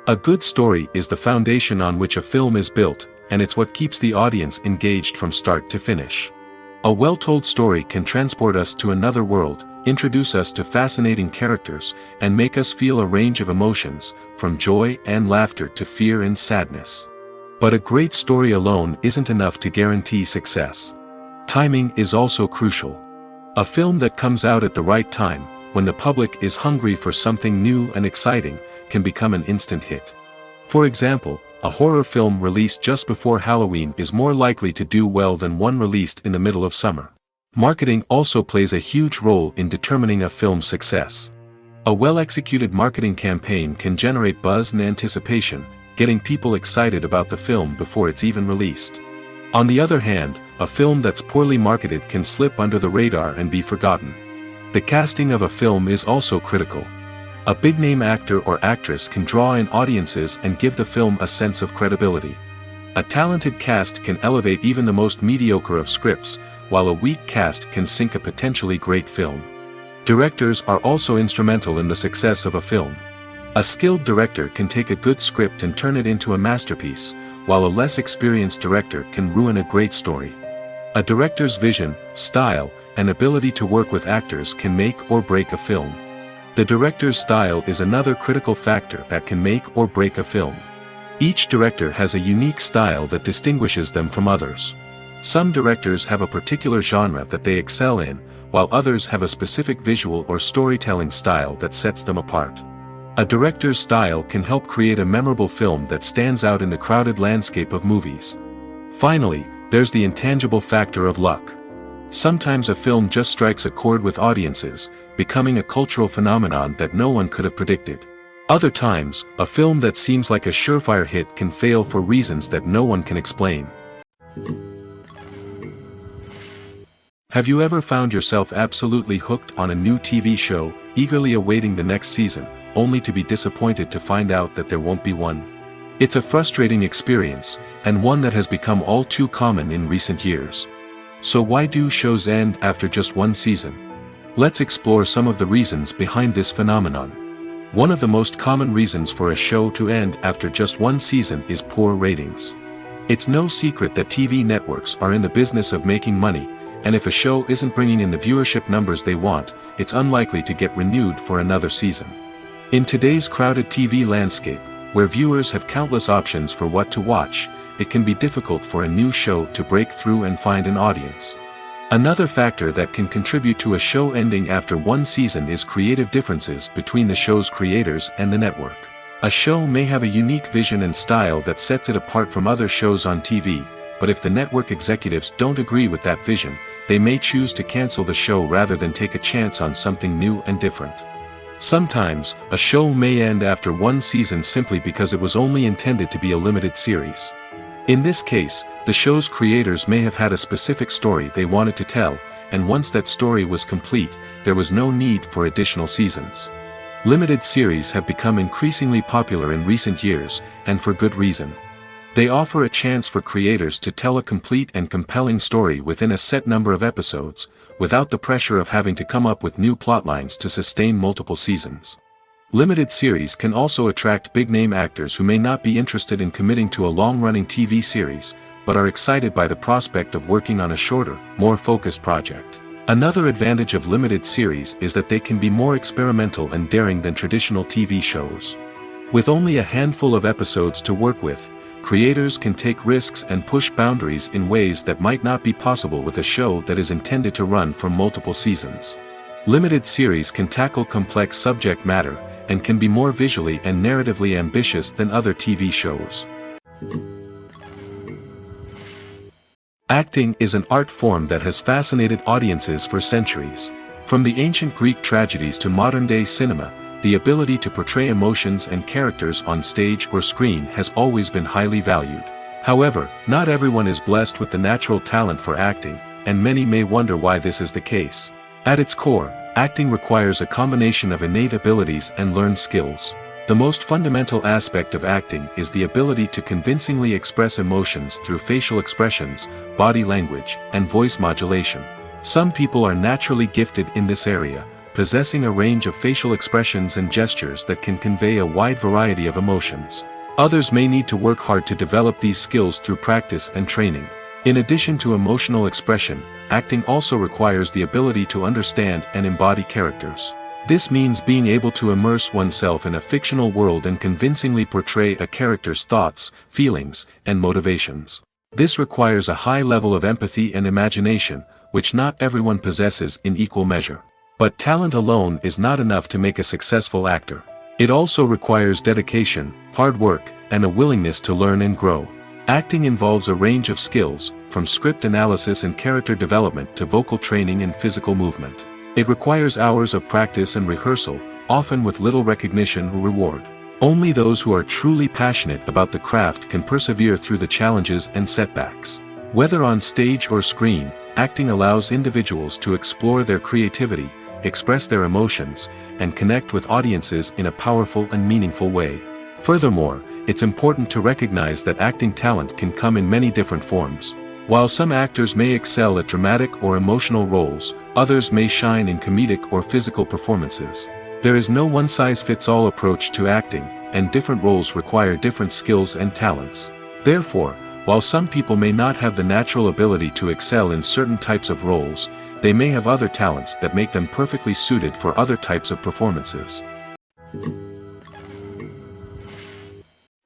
A good story is the foundation on which a film is built, and it's what keeps the audience engaged from start to finish. A well-told story can transport us to another world, introduce us to fascinating characters, and make us feel a range of emotions, from joy and laughter to fear and sadness. But a great story alone isn't enough to guarantee success. Timing is also crucial. A film that comes out at the right time, when the public is hungry for something new and exciting, can become an instant hit. For example, a horror film released just before Halloween is more likely to do well than one released in the middle of summer. Marketing also plays a huge role in determining a film's success. A well-executed marketing campaign can generate buzz and anticipation, getting people excited about the film before it's even released. On the other hand, a film that's poorly marketed can slip under the radar and be forgotten. The casting of a film is also critical. A big-name actor or actress can draw in audiences and give the film a sense of credibility. A talented cast can elevate even the most mediocre of scripts, while a weak cast can sink a potentially great film. Directors are also instrumental in the success of a film. A skilled director can take a good script and turn it into a masterpiece, while a less experienced director can ruin a great story. A director's vision, style, and ability to work with actors can make or break a film. The director's style is another critical factor that can make or break a film. Each director has a unique style that distinguishes them from others. Some directors have a particular genre that they excel in, while others have a specific visual or storytelling style that sets them apart. A director's style can help create a memorable film that stands out in the crowded landscape of movies. Finally, there's the intangible factor of luck. Sometimes a film just strikes a chord with audiences, becoming a cultural phenomenon that no one could have predicted. Other times, a film that seems like a surefire hit can fail for reasons that no one can explain. Have you ever found yourself absolutely hooked on a new TV show, eagerly awaiting the next season, only to be disappointed to find out that there won't be one? It's a frustrating experience, and one that has become all too common in recent years. So why do shows end after just one season? Let's explore some of the reasons behind this phenomenon. One of the most common reasons for a show to end after just one season is poor ratings. It's no secret that TV networks are in the business of making money, and if a show isn't bringing in the viewership numbers they want, it's unlikely to get renewed for another season. In today's crowded TV landscape, where viewers have countless options for what to watch, it can be difficult for a new show to break through and find an audience. Another factor that can contribute to a show ending after one season is creative differences between the show's creators and the network. A show may have a unique vision and style that sets it apart from other shows on TV, but if the network executives don't agree with that vision, they may choose to cancel the show rather than take a chance on something new and different. Sometimes, a show may end after one season simply because it was only intended to be a limited series. In this case, the show's creators may have had a specific story they wanted to tell, and once that story was complete, there was no need for additional seasons. Limited series have become increasingly popular in recent years, and for good reason. They offer a chance for creators to tell a complete and compelling story within a set number of episodes, without the pressure of having to come up with new plotlines to sustain multiple seasons. Limited series can also attract big-name actors who may not be interested in committing to a long-running TV series, but are excited by the prospect of working on a shorter, more focused project. Another advantage of limited series is that they can be more experimental and daring than traditional TV shows. With only a handful of episodes to work with, creators can take risks and push boundaries in ways that might not be possible with a show that is intended to run for multiple seasons. Limited series can tackle complex subject matter, and can be more visually and narratively ambitious than other TV shows. Acting is an art form that has fascinated audiences for centuries. From the ancient Greek tragedies to modern-day cinema, the ability to portray emotions and characters on stage or screen has always been highly valued. However, not everyone is blessed with the natural talent for acting, and many may wonder why this is the case. At its core, acting requires a combination of innate abilities and learned skills. The most fundamental aspect of acting is the ability to convincingly express emotions through facial expressions, body language, and voice modulation. Some people are naturally gifted in this area, possessing a range of facial expressions and gestures that can convey a wide variety of emotions. Others may need to work hard to develop these skills through practice and training. In addition to emotional expression, acting also requires the ability to understand and embody characters. This means being able to immerse oneself in a fictional world and convincingly portray a character's thoughts, feelings, and motivations. This requires a high level of empathy and imagination, which not everyone possesses in equal measure. But talent alone is not enough to make a successful actor. It also requires dedication, hard work, and a willingness to learn and grow. Acting involves a range of skills, from script analysis and character development to vocal training and physical movement. It requires hours of practice and rehearsal, often with little recognition or reward. Only those who are truly passionate about the craft can persevere through the challenges and setbacks. Whether on stage or screen, acting allows individuals to explore their creativity, express their emotions, and connect with audiences in a powerful and meaningful way. Furthermore, it's important to recognize that acting talent can come in many different forms. While some actors may excel at dramatic or emotional roles, others may shine in comedic or physical performances. There is no one-size-fits-all approach to acting, and different roles require different skills and talents. Therefore, while some people may not have the natural ability to excel in certain types of roles, they may have other talents that make them perfectly suited for other types of performances.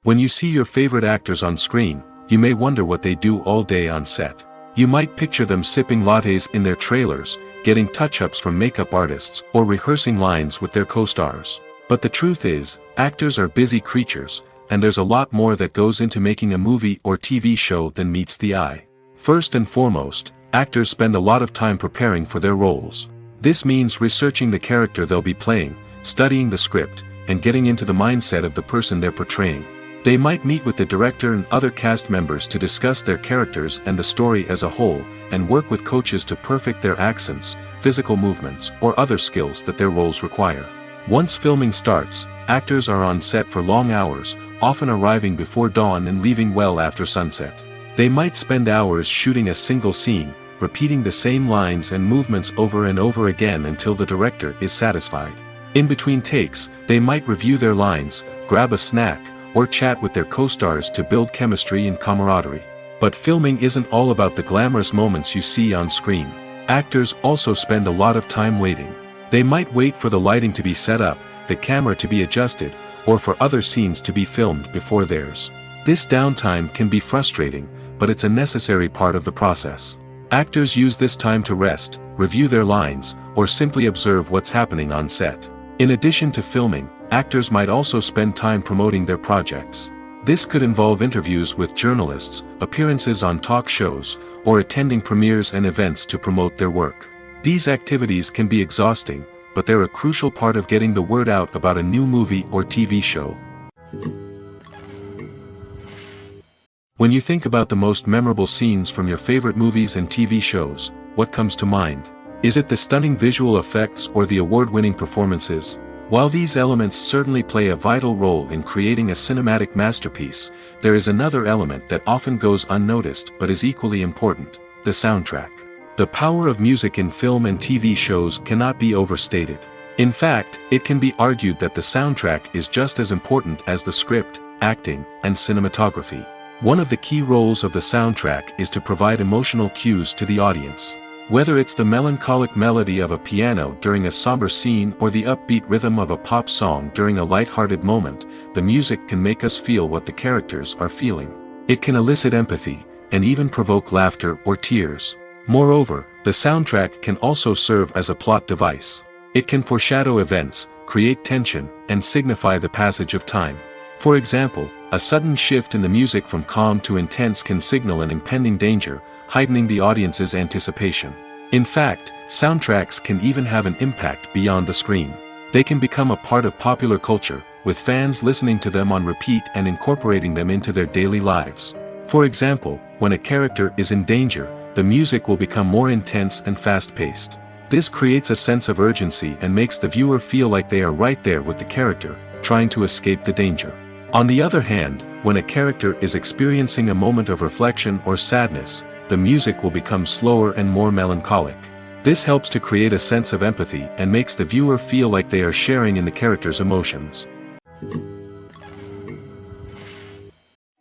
When you see your favorite actors on screen, you may wonder what they do all day on set. You might picture them sipping lattes in their trailers, getting touch-ups from makeup artists, or rehearsing lines with their co-stars. But the truth is, actors are busy creatures, and there's a lot more that goes into making a movie or TV show than meets the eye. First and foremost, actors spend a lot of time preparing for their roles. This means researching the character they'll be playing, studying the script, and getting into the mindset of the person they're portraying. They might meet with the director and other cast members to discuss their characters and the story as a whole, and work with coaches to perfect their accents, physical movements, or other skills that their roles require. Once filming starts, actors are on set for long hours, often arriving before dawn and leaving well after sunset. They might spend hours shooting a single scene, repeating the same lines and movements over and over again until the director is satisfied. In between takes, they might review their lines, grab a snack, or chat with their co-stars to build chemistry and camaraderie. But filming isn't all about the glamorous moments you see on screen. Actors also spend a lot of time waiting. They might wait for the lighting to be set up, the camera to be adjusted, or for other scenes to be filmed before theirs. This downtime can be frustrating, but it's a necessary part of the process. Actors use this time to rest, review their lines, or simply observe what's happening on set. In addition to filming, actors might also spend time promoting their projects. This could involve interviews with journalists, appearances on talk shows, or attending premieres and events to promote their work. These activities can be exhausting, but they're a crucial part of getting the word out about a new movie or TV show. When you think about the most memorable scenes from your favorite movies and TV shows, what comes to mind? Is it the stunning visual effects or the award-winning performances? While these elements certainly play a vital role in creating a cinematic masterpiece, there is another element that often goes unnoticed but is equally important: the soundtrack. The power of music in film and TV shows cannot be overstated. In fact, it can be argued that the soundtrack is just as important as the script, acting, and cinematography. One of the key roles of the soundtrack is to provide emotional cues to the audience. Whether it's the melancholic melody of a piano during a somber scene or the upbeat rhythm of a pop song during a light-hearted moment, the music can make us feel what the characters are feeling. It can elicit empathy, and even provoke laughter or tears. Moreover, the soundtrack can also serve as a plot device. It can foreshadow events, create tension, and signify the passage of time. For example, a sudden shift in the music from calm to intense can signal an impending danger, heightening the audience's anticipation. In fact, soundtracks can even have an impact beyond the screen. They can become a part of popular culture, with fans listening to them on repeat and incorporating them into their daily lives. For example, when a character is in danger, the music will become more intense and fast-paced. This creates a sense of urgency and makes the viewer feel like they are right there with the character, trying to escape the danger. On the other hand, when a character is experiencing a moment of reflection or sadness, the music will become slower and more melancholic. This helps to create a sense of empathy and makes the viewer feel like they are sharing in the character's emotions.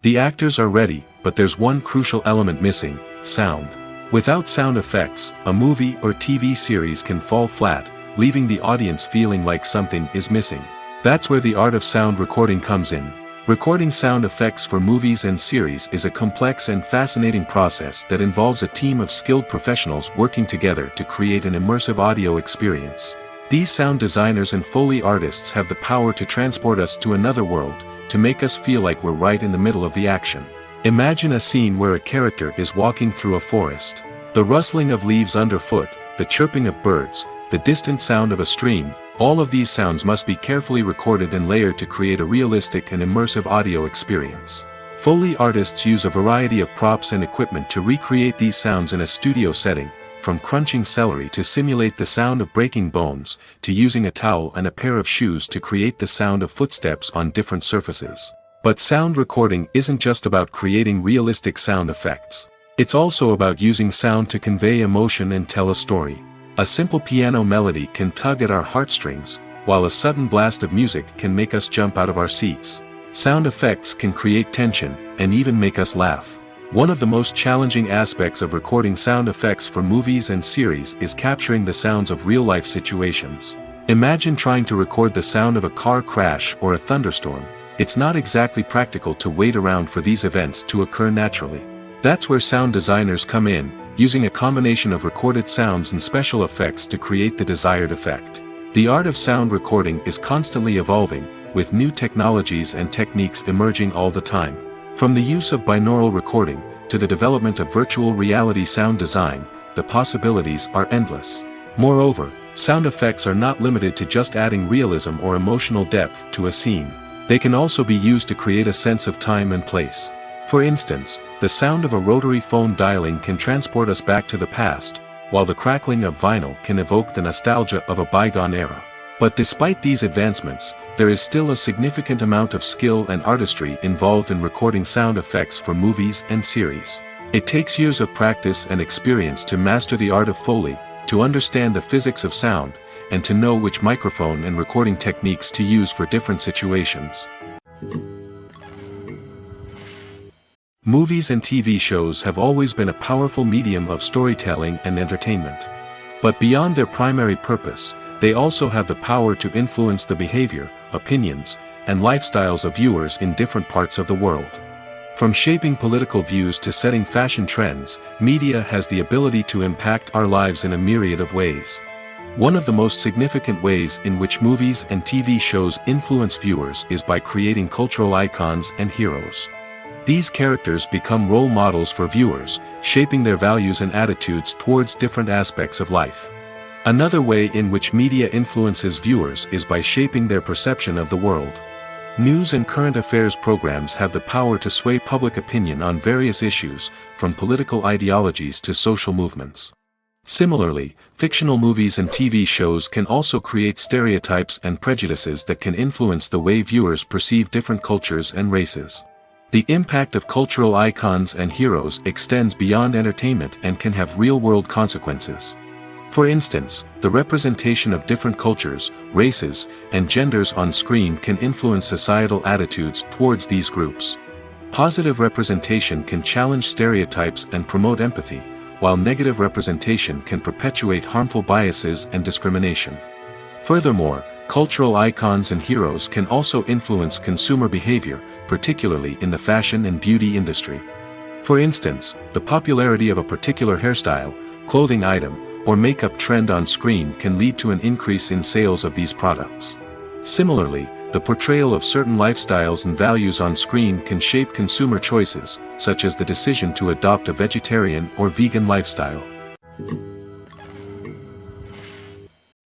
The actors are ready, but there's one crucial element missing: sound. Without sound effects, a movie or TV series can fall flat, leaving the audience feeling like something is missing. That's where the art of sound recording comes in. Recording sound effects for movies and series is a complex and fascinating process that involves a team of skilled professionals working together to create an immersive audio experience. These sound designers and Foley artists have the power to transport us to another world, to make us feel like we're right in the middle of the action. Imagine a scene where a character is walking through a forest. The rustling of leaves underfoot, the chirping of birds, the distant sound of a stream, all of these sounds must be carefully recorded and layered to create a realistic and immersive audio experience. Foley artists use a variety of props and equipment to recreate these sounds in a studio setting, from crunching celery to simulate the sound of breaking bones, to using a towel and a pair of shoes to create the sound of footsteps on different surfaces. But sound recording isn't just about creating realistic sound effects. It's also about using sound to convey emotion and tell a story. A simple piano melody can tug at our heartstrings, while a sudden blast of music can make us jump out of our seats. Sound effects can create tension, and even make us laugh. One of the most challenging aspects of recording sound effects for movies and series is capturing the sounds of real-life situations. Imagine trying to record the sound of a car crash or a thunderstorm. It's not exactly practical to wait around for these events to occur naturally. That's where sound designers come in, using a combination of recorded sounds and special effects to create the desired effect. The art of sound recording is constantly evolving, with new technologies and techniques emerging all the time. From the use of binaural recording, to the development of virtual reality sound design, the possibilities are endless. Moreover, sound effects are not limited to just adding realism or emotional depth to a scene. They can also be used to create a sense of time and place. For instance, the sound of a rotary phone dialing can transport us back to the past, while the crackling of vinyl can evoke the nostalgia of a bygone era. But despite these advancements, there is still a significant amount of skill and artistry involved in recording sound effects for movies and series. It takes years of practice and experience to master the art of Foley, to understand the physics of sound, and to know which microphone and recording techniques to use for different situations. Movies and TV shows have always been a powerful medium of storytelling and entertainment. But beyond their primary purpose, they also have the power to influence the behavior, opinions, and lifestyles of viewers in different parts of the world. From shaping political views to setting fashion trends, media has the ability to impact our lives in a myriad of ways. One of the most significant ways in which movies and TV shows influence viewers is by creating cultural icons and heroes. These characters become role models for viewers, shaping their values and attitudes towards different aspects of life. Another way in which media influences viewers is by shaping their perception of the world. News and current affairs programs have the power to sway public opinion on various issues, from political ideologies to social movements. Similarly, fictional movies and TV shows can also create stereotypes and prejudices that can influence the way viewers perceive different cultures and races. The impact of cultural icons and heroes extends beyond entertainment and can have real-world consequences. For instance, the representation of different cultures, races, and genders on screen can influence societal attitudes towards these groups. Positive representation can challenge stereotypes and promote empathy, while negative representation can perpetuate harmful biases and discrimination. Furthermore, cultural icons and heroes can also influence consumer behavior, particularly in the fashion and beauty industry. For instance, the popularity of a particular hairstyle, clothing item, or makeup trend on screen can lead to an increase in sales of these products. Similarly, the portrayal of certain lifestyles and values on screen can shape consumer choices, such as the decision to adopt a vegetarian or vegan lifestyle.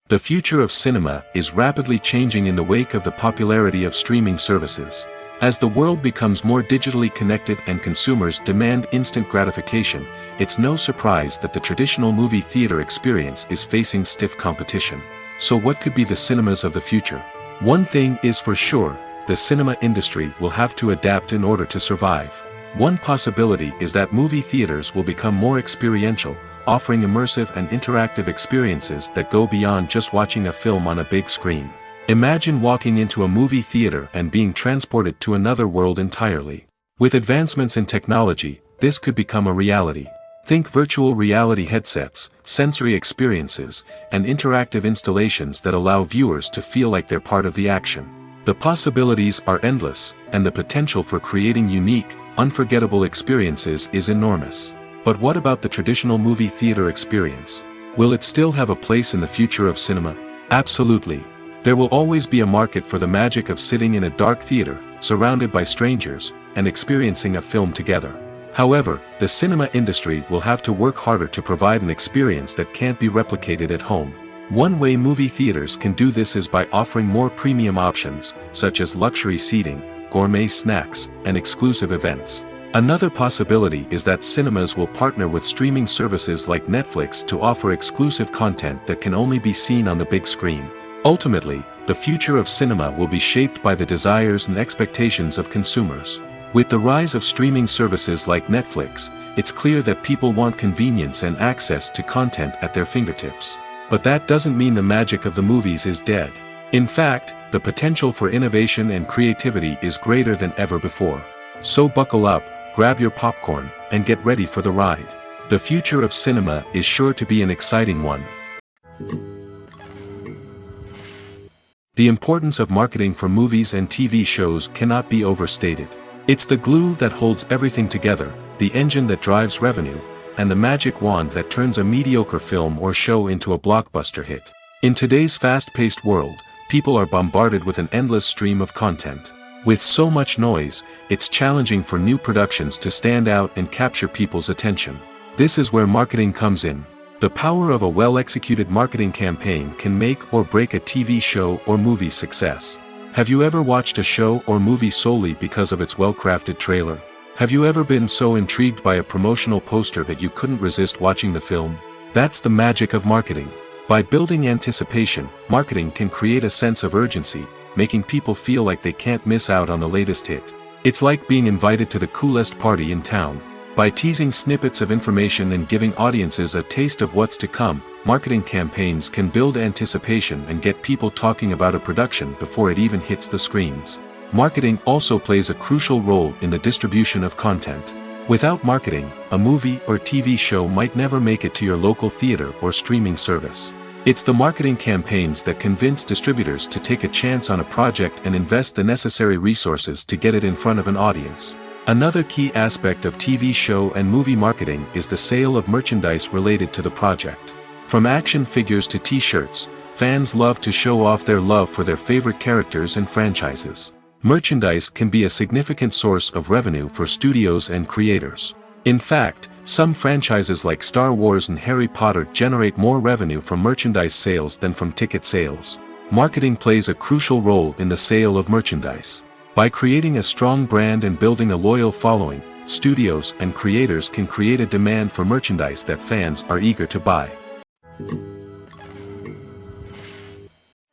The future of cinema is rapidly changing in the wake of the popularity of streaming services. As the world becomes more digitally connected and consumers demand instant gratification, it's no surprise that the traditional movie theater experience is facing stiff competition. So what could be the cinemas of the future? One thing is for sure, the cinema industry will have to adapt in order to survive. One possibility is that movie theaters will become more experiential, offering immersive and interactive experiences that go beyond just watching a film on a big screen. Imagine walking into a movie theater and being transported to another world entirely. With advancements in technology, this could become a reality. Think virtual reality headsets, sensory experiences, and interactive installations that allow viewers to feel like they're part of the action. The possibilities are endless, and the potential for creating unique, unforgettable experiences is enormous. But what about the traditional movie theater experience? Will it still have a place in the future of cinema? Absolutely. There will always be a market for the magic of sitting in a dark theater, surrounded by strangers, and experiencing a film together. However, the cinema industry will have to work harder to provide an experience that can't be replicated at home. One way movie theaters can do this is by offering more premium options, such as luxury seating, gourmet snacks, and exclusive events. Another possibility is that cinemas will partner with streaming services like Netflix to offer exclusive content that can only be seen on the big screen. Ultimately, the future of cinema will be shaped by the desires and expectations of consumers. With the rise of streaming services like Netflix, it's clear that people want convenience and access to content at their fingertips. But that doesn't mean the magic of the movies is dead. In fact, the potential for innovation and creativity is greater than ever before. So buckle up, grab your popcorn, and get ready for the ride. The future of cinema is sure to be an exciting one. The importance of marketing for movies and TV shows cannot be overstated. It's the glue that holds everything together, the engine that drives revenue, and the magic wand that turns a mediocre film or show into a blockbuster hit. In today's fast-paced world, people are bombarded with an endless stream of content. With so much noise, it's challenging for new productions to stand out and capture people's attention. This is where marketing comes in. The power of a well-executed marketing campaign can make or break a TV show or movie's success. Have you ever watched a show or movie solely because of its well-crafted trailer? Have you ever been so intrigued by a promotional poster that you couldn't resist watching the film? That's the magic of marketing. By building anticipation, marketing can create a sense of urgency, making people feel like they can't miss out on the latest hit. It's like being invited to the coolest party in town. By teasing snippets of information and giving audiences a taste of what's to come, marketing campaigns can build anticipation and get people talking about a production before it even hits the screens. Marketing also plays a crucial role in the distribution of content. Without marketing, a movie or TV show might never make it to your local theater or streaming service. It's the marketing campaigns that convince distributors to take a chance on a project and invest the necessary resources to get it in front of an audience. Another key aspect of TV show and movie marketing is the sale of merchandise related to the project. From action figures to t-shirts, fans love to show off their love for their favorite characters and franchises. Merchandise can be a significant source of revenue for studios and creators. In fact, some franchises like Star Wars and Harry Potter generate more revenue from merchandise sales than from ticket sales. Marketing plays a crucial role in the sale of merchandise. By creating a strong brand and building a loyal following, studios and creators can create a demand for merchandise that fans are eager to buy.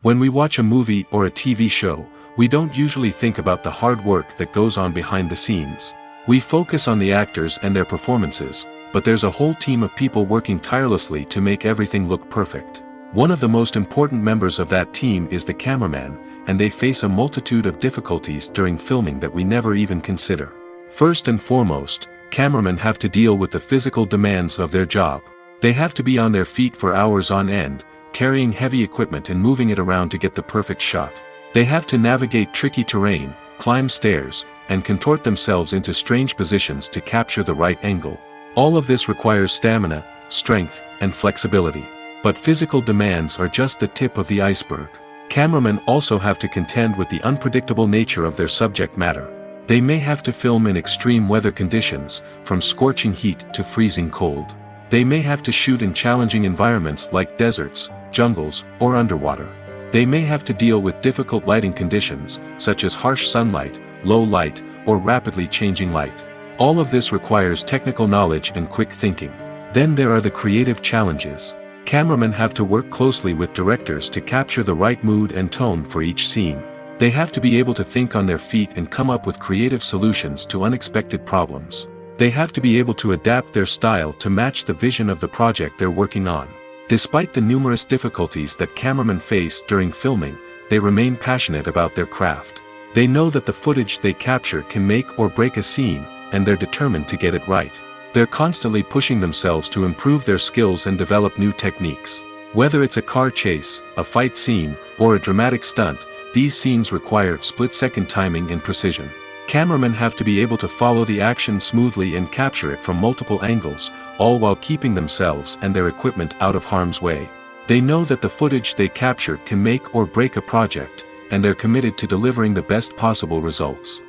When we watch a movie or a TV show, we don't usually think about the hard work that goes on behind the scenes. We focus on the actors and their performances, but there's a whole team of people working tirelessly to make everything look perfect. One of the most important members of that team is the cameraman, and they face a multitude of difficulties during filming that we never even consider. First and foremost, cameramen have to deal with the physical demands of their job. They have to be on their feet for hours on end, carrying heavy equipment and moving it around to get the perfect shot. They have to navigate tricky terrain, climb stairs, and contort themselves into strange positions to capture the right angle. All of this requires stamina, strength, and flexibility. But physical demands are just the tip of the iceberg. Cameramen also have to contend with the unpredictable nature of their subject matter. They may have to film in extreme weather conditions, from scorching heat to freezing cold. They may have to shoot in challenging environments like deserts, jungles, or underwater. They may have to deal with difficult lighting conditions, such as harsh sunlight, low light, or rapidly changing light. All of this requires technical knowledge and quick thinking. Then there are the creative challenges. Cameramen have to work closely with directors to capture the right mood and tone for each scene. They have to be able to think on their feet and come up with creative solutions to unexpected problems. They have to be able to adapt their style to match the vision of the project they're working on. Despite the numerous difficulties that cameramen face during filming, they remain passionate about their craft. They know that the footage they capture can make or break a scene, and they're determined to get it right. They're constantly pushing themselves to improve their skills and develop new techniques. Whether it's a car chase, a fight scene, or a dramatic stunt, these scenes require split-second timing and precision. Cameramen have to be able to follow the action smoothly and capture it from multiple angles, all while keeping themselves and their equipment out of harm's way. They know that the footage they capture can make or break a project, and they're committed to delivering the best possible results.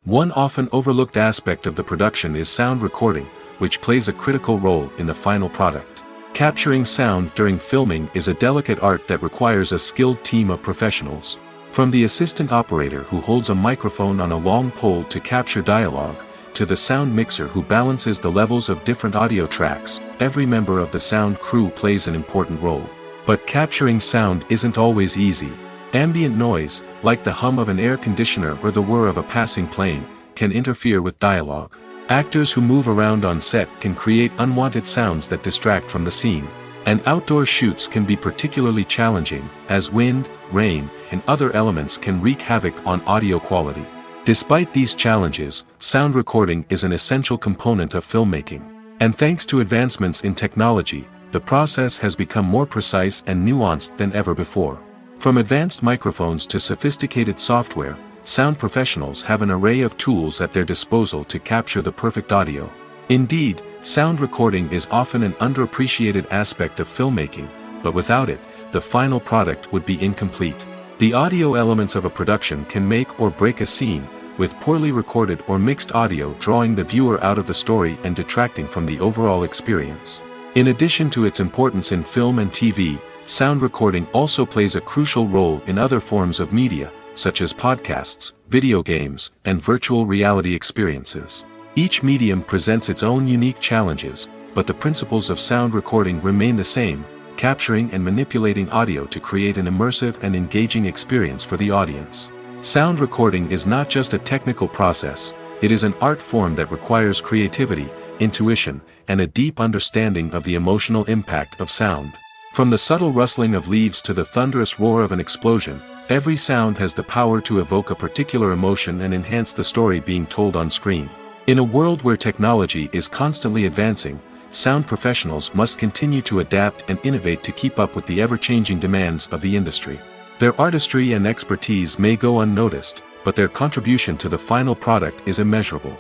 One often overlooked aspect of the production is sound recording, which plays a critical role in the final product. Capturing sound during filming is a delicate art that requires a skilled team of professionals. From the assistant operator who holds a microphone on a long pole to capture dialogue, to the sound mixer who balances the levels of different audio tracks, every member of the sound crew plays an important role. But capturing sound isn't always easy. Ambient noise, like the hum of an air conditioner or the whir of a passing plane, can interfere with dialogue. Actors who move around on set can create unwanted sounds that distract from the scene. And outdoor shoots can be particularly challenging, as wind, rain, and other elements can wreak havoc on audio quality. Despite these challenges, sound recording is an essential component of filmmaking. And thanks to advancements in technology, the process has become more precise and nuanced than ever before. From advanced microphones to sophisticated software, sound professionals have an array of tools at their disposal to capture the perfect audio. Indeed, sound recording is often an underappreciated aspect of filmmaking, but without it, the final product would be incomplete. The audio elements of a production can make or break a scene, with poorly recorded or mixed audio drawing the viewer out of the story and detracting from the overall experience. In addition to its importance in film and TV, sound recording also plays a crucial role in other forms of media, such as podcasts, video games, and virtual reality experiences. Each medium presents its own unique challenges, but the principles of sound recording remain the same, capturing and manipulating audio to create an immersive and engaging experience for the audience. Sound recording is not just a technical process, it is an art form that requires creativity, intuition, and a deep understanding of the emotional impact of sound. From the subtle rustling of leaves to the thunderous roar of an explosion, every sound has the power to evoke a particular emotion and enhance the story being told on screen. In a world where technology is constantly advancing, sound professionals must continue to adapt and innovate to keep up with the ever-changing demands of the industry. Their artistry and expertise may go unnoticed, but their contribution to the final product is immeasurable.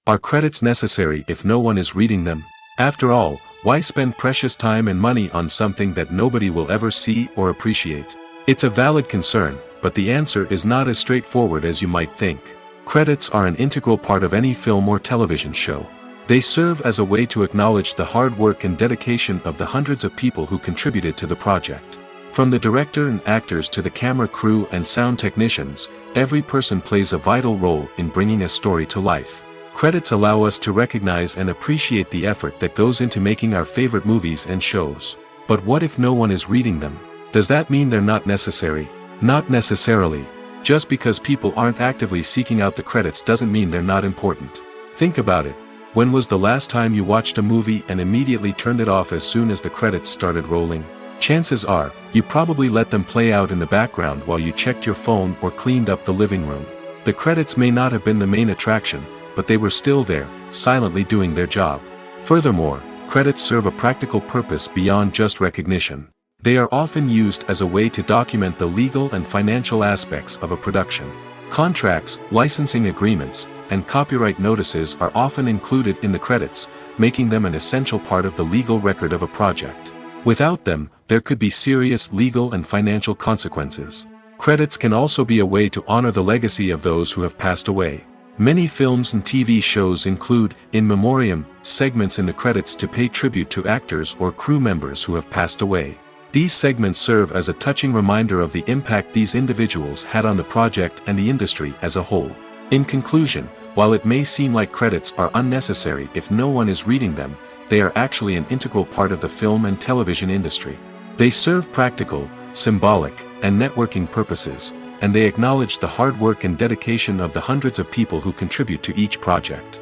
Are credits necessary if no one is reading them? After all, why spend precious time and money on something that nobody will ever see or appreciate? It's a valid concern, but the answer is not as straightforward as you might think. Credits are an integral part of any film or television show. They serve as a way to acknowledge the hard work and dedication of the hundreds of people who contributed to the project. From the director and actors to the camera crew and sound technicians, every person plays a vital role in bringing a story to life. Credits allow us to recognize and appreciate the effort that goes into making our favorite movies and shows. But what if no one is reading them? Does that mean they're not necessary? Not necessarily. Just because people aren't actively seeking out the credits doesn't mean they're not important. Think about it. When was the last time you watched a movie and immediately turned it off as soon as the credits started rolling? Chances are, you probably let them play out in the background while you checked your phone or cleaned up the living room. The credits may not have been the main attraction, but they were still there, silently doing their job. Furthermore, credits serve a practical purpose beyond just recognition. They are often used as a way to document the legal and financial aspects of a production. Contracts, licensing agreements, and copyright notices are often included in the credits, making them an essential part of the legal record of a project. Without them, there could be serious legal and financial consequences. Credits can also be a way to honor the legacy of those who have passed away. Many films and TV shows include, in memoriam, segments in the credits to pay tribute to actors or crew members who have passed away. These segments serve as a touching reminder of the impact these individuals had on the project and the industry as a whole. In conclusion, while it may seem like credits are unnecessary if no one is reading them, they are actually an integral part of the film and television industry. They serve practical, symbolic, and networking purposes, and they acknowledge the hard work and dedication of the hundreds of people who contribute to each project.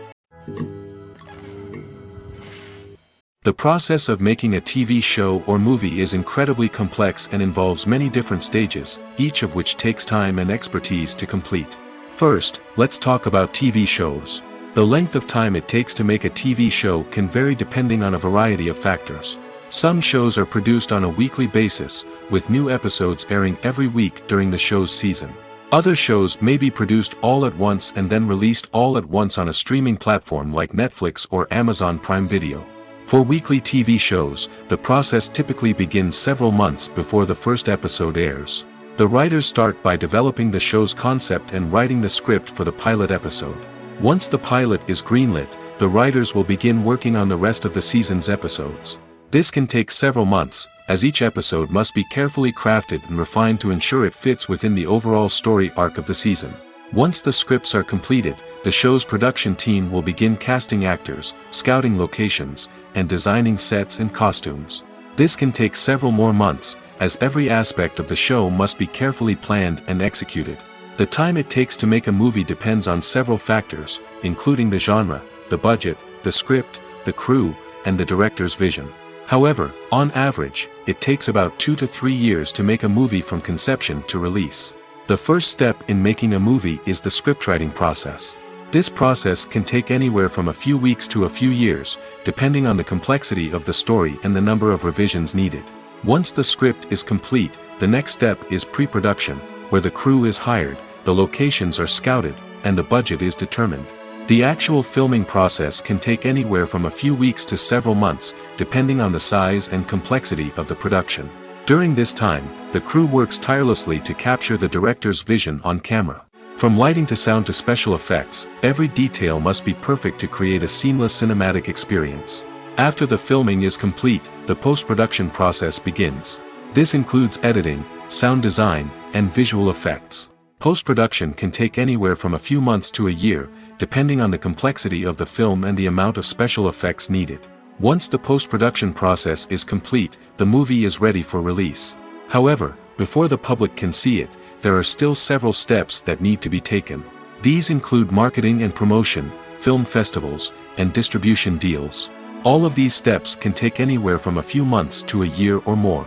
The process of making a TV show or movie is incredibly complex and involves many different stages, each of which takes time and expertise to complete. First, let's talk about TV shows. The length of time it takes to make a TV show can vary depending on a variety of factors. Some shows are produced on a weekly basis, with new episodes airing every week during the show's season. Other shows may be produced all at once and then released all at once on a streaming platform like Netflix or Amazon Prime Video. For weekly TV shows, the process typically begins several months before the first episode airs. The writers start by developing the show's concept and writing the script for the pilot episode. Once the pilot is greenlit, the writers will begin working on the rest of the season's episodes. This can take several months, as each episode must be carefully crafted and refined to ensure it fits within the overall story arc of the season. Once the scripts are completed, the show's production team will begin casting actors, scouting locations, and designing sets and costumes. This can take several more months, as every aspect of the show must be carefully planned and executed. The time it takes to make a movie depends on several factors, including the genre, the budget, the script, the crew, and the director's vision. However, on average, it takes about 2 to 3 years to make a movie from conception to release. The first step in making a movie is the scriptwriting process. This process can take anywhere from a few weeks to a few years, depending on the complexity of the story and the number of revisions needed. Once the script is complete, the next step is pre-production, where the crew is hired, the locations are scouted, and the budget is determined. The actual filming process can take anywhere from a few weeks to several months, depending on the size and complexity of the production. During this time, the crew works tirelessly to capture the director's vision on camera. From lighting to sound to special effects, every detail must be perfect to create a seamless cinematic experience. After the filming is complete, the post-production process begins. This includes editing, sound design, and visual effects. Post-production can take anywhere from a few months to a year, depending on the complexity of the film and the amount of special effects needed. Once the post-production process is complete, the movie is ready for release. However, before the public can see it, there are still several steps that need to be taken. These include marketing and promotion, film festivals, and distribution deals. All of these steps can take anywhere from a few months to a year or more.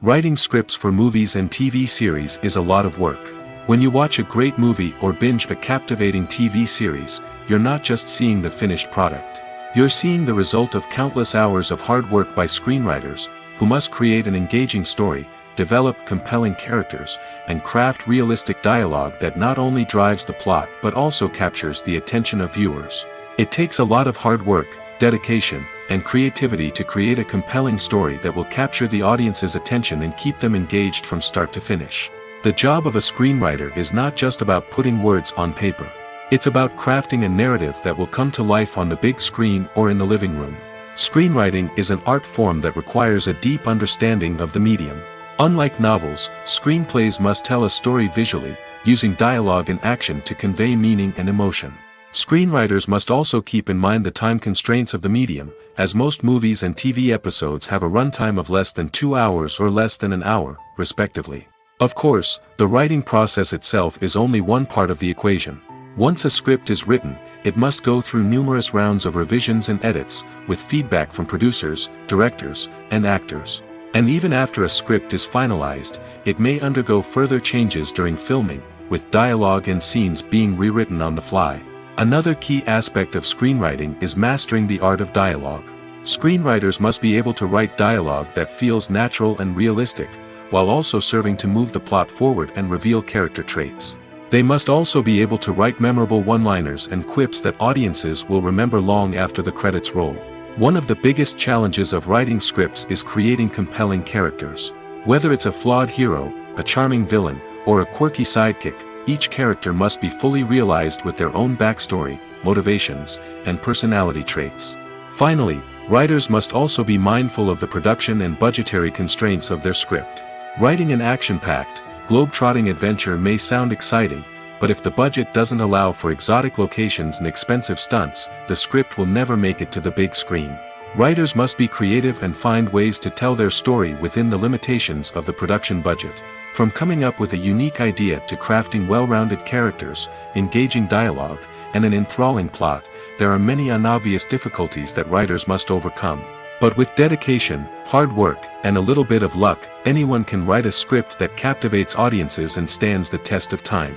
Writing scripts for movies and TV series is a lot of work. When you watch a great movie or binge a captivating TV series, you're not just seeing the finished product. You're seeing the result of countless hours of hard work by screenwriters, who must create an engaging story, develop compelling characters, and craft realistic dialogue that not only drives the plot but also captures the attention of viewers. It takes a lot of hard work, dedication, and creativity to create a compelling story that will capture the audience's attention and keep them engaged from start to finish. The job of a screenwriter is not just about putting words on paper. It's about crafting a narrative that will come to life on the big screen or in the living room. Screenwriting is an art form that requires a deep understanding of the medium. Unlike novels, screenplays must tell a story visually, using dialogue and action to convey meaning and emotion. Screenwriters must also keep in mind the time constraints of the medium, as most movies and TV episodes have a runtime of less than 2 hours or less than an hour, respectively. Of course, the writing process itself is only one part of the equation. Once a script is written, it must go through numerous rounds of revisions and edits, with feedback from producers, directors, and actors. And even after a script is finalized, it may undergo further changes during filming, with dialogue and scenes being rewritten on the fly. Another key aspect of screenwriting is mastering the art of dialogue. Screenwriters must be able to write dialogue that feels natural and realistic, while also serving to move the plot forward and reveal character traits. They must also be able to write memorable one-liners and quips that audiences will remember long after the credits roll. One of the biggest challenges of writing scripts is creating compelling characters. Whether it's a flawed hero, a charming villain, or a quirky sidekick, each character must be fully realized with their own backstory, motivations, and personality traits. Finally, writers must also be mindful of the production and budgetary constraints of their script. Writing an action-packed, globe-trotting adventure may sound exciting, but if the budget doesn't allow for exotic locations and expensive stunts, the script will never make it to the big screen. Writers must be creative and find ways to tell their story within the limitations of the production budget. From coming up with a unique idea to crafting well-rounded characters, engaging dialogue, and an enthralling plot, there are many unobvious difficulties that writers must overcome. But with dedication, hard work, and a little bit of luck, anyone can write a script that captivates audiences and stands the test of time.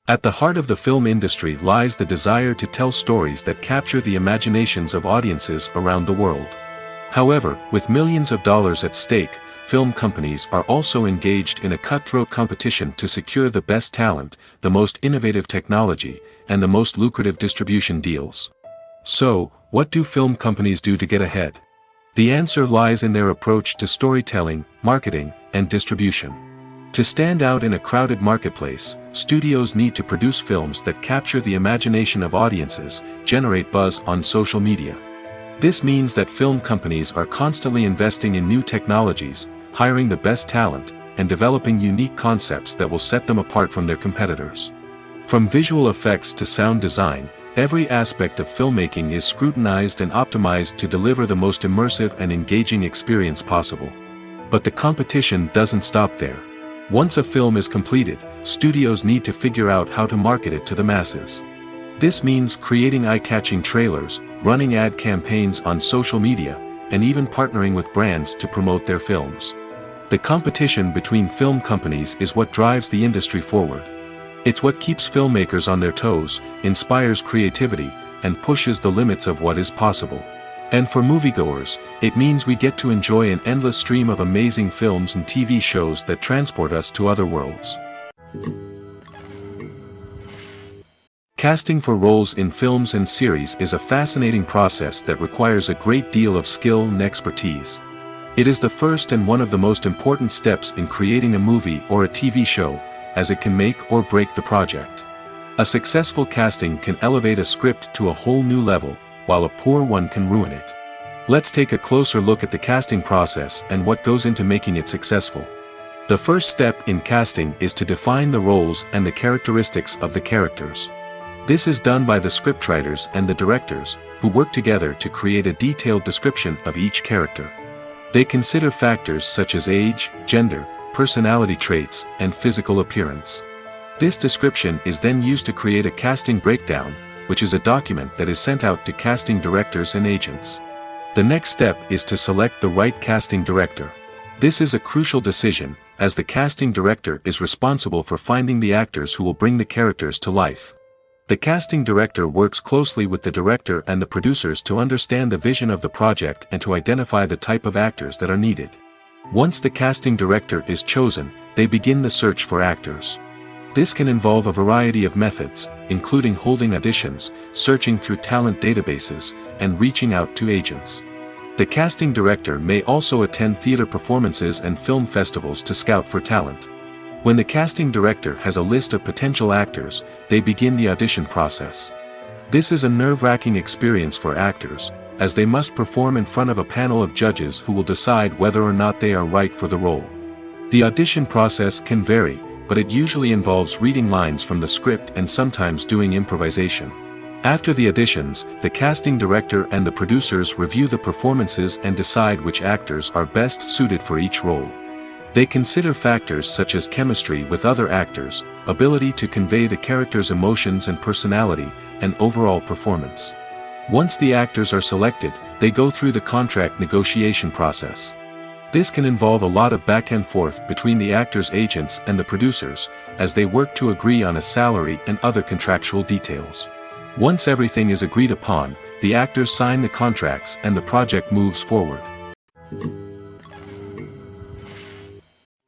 At the heart of the film industry lies the desire to tell stories that capture the imaginations of audiences around the world. However, with millions of dollars at stake, film companies are also engaged in a cutthroat competition to secure the best talent, the most innovative technology, and the most lucrative distribution deals. So, what do film companies do to get ahead? The answer lies in their approach to storytelling, marketing, and distribution. To stand out in a crowded marketplace, studios need to produce films that capture the imagination of audiences, generate buzz on social media. This means that film companies are constantly investing in new technologies, hiring the best talent, and developing unique concepts that will set them apart from their competitors. From visual effects to sound design, every aspect of filmmaking is scrutinized and optimized to deliver the most immersive and engaging experience possible. But the competition doesn't stop there. Once a film is completed, studios need to figure out how to market it to the masses. This means creating eye-catching trailers, running ad campaigns on social media, and even partnering with brands to promote their films. The competition between film companies is what drives the industry forward. It's what keeps filmmakers on their toes, inspires creativity, and pushes the limits of what is possible. And for moviegoers, it means we get to enjoy an endless stream of amazing films and TV shows that transport us to other worlds. Casting for roles in films and series is a fascinating process that requires a great deal of skill and expertise. It is the first and one of the most important steps in creating a movie or a TV show, as it can make or break the project. A successful casting can elevate a script to a whole new level, while a poor one can ruin it. Let's take a closer look at the casting process and what goes into making it successful. The first step in casting is to define the roles and the characteristics of the characters. This is done by the scriptwriters and the directors, who work together to create a detailed description of each character. They consider factors such as age, gender, personality traits, and physical appearance. This description is then used to create a casting breakdown, which is a document that is sent out to casting directors and agents. The next step is to select the right casting director. This is a crucial decision, as the casting director is responsible for finding the actors who will bring the characters to life. The casting director works closely with the director and the producers to understand the vision of the project and to identify the type of actors that are needed. Once the casting director is chosen, they begin the search for actors. This can involve a variety of methods, including holding auditions, searching through talent databases, and reaching out to agents. The casting director may also attend theater performances and film festivals to scout for talent. When the casting director has a list of potential actors, they begin the audition process. This is a nerve-wracking experience for actors, as they must perform in front of a panel of judges who will decide whether or not they are right for the role. The audition process can vary, but it usually involves reading lines from the script and sometimes doing improvisation. After the auditions, the casting director and the producers review the performances and decide which actors are best suited for each role. They consider factors such as chemistry with other actors, ability to convey the character's emotions and personality, and overall performance. Once the actors are selected, they go through the contract negotiation process. This can involve a lot of back and forth between the actors' agents and the producers, as they work to agree on a salary and other contractual details. Once everything is agreed upon, the actors sign the contracts and the project moves forward.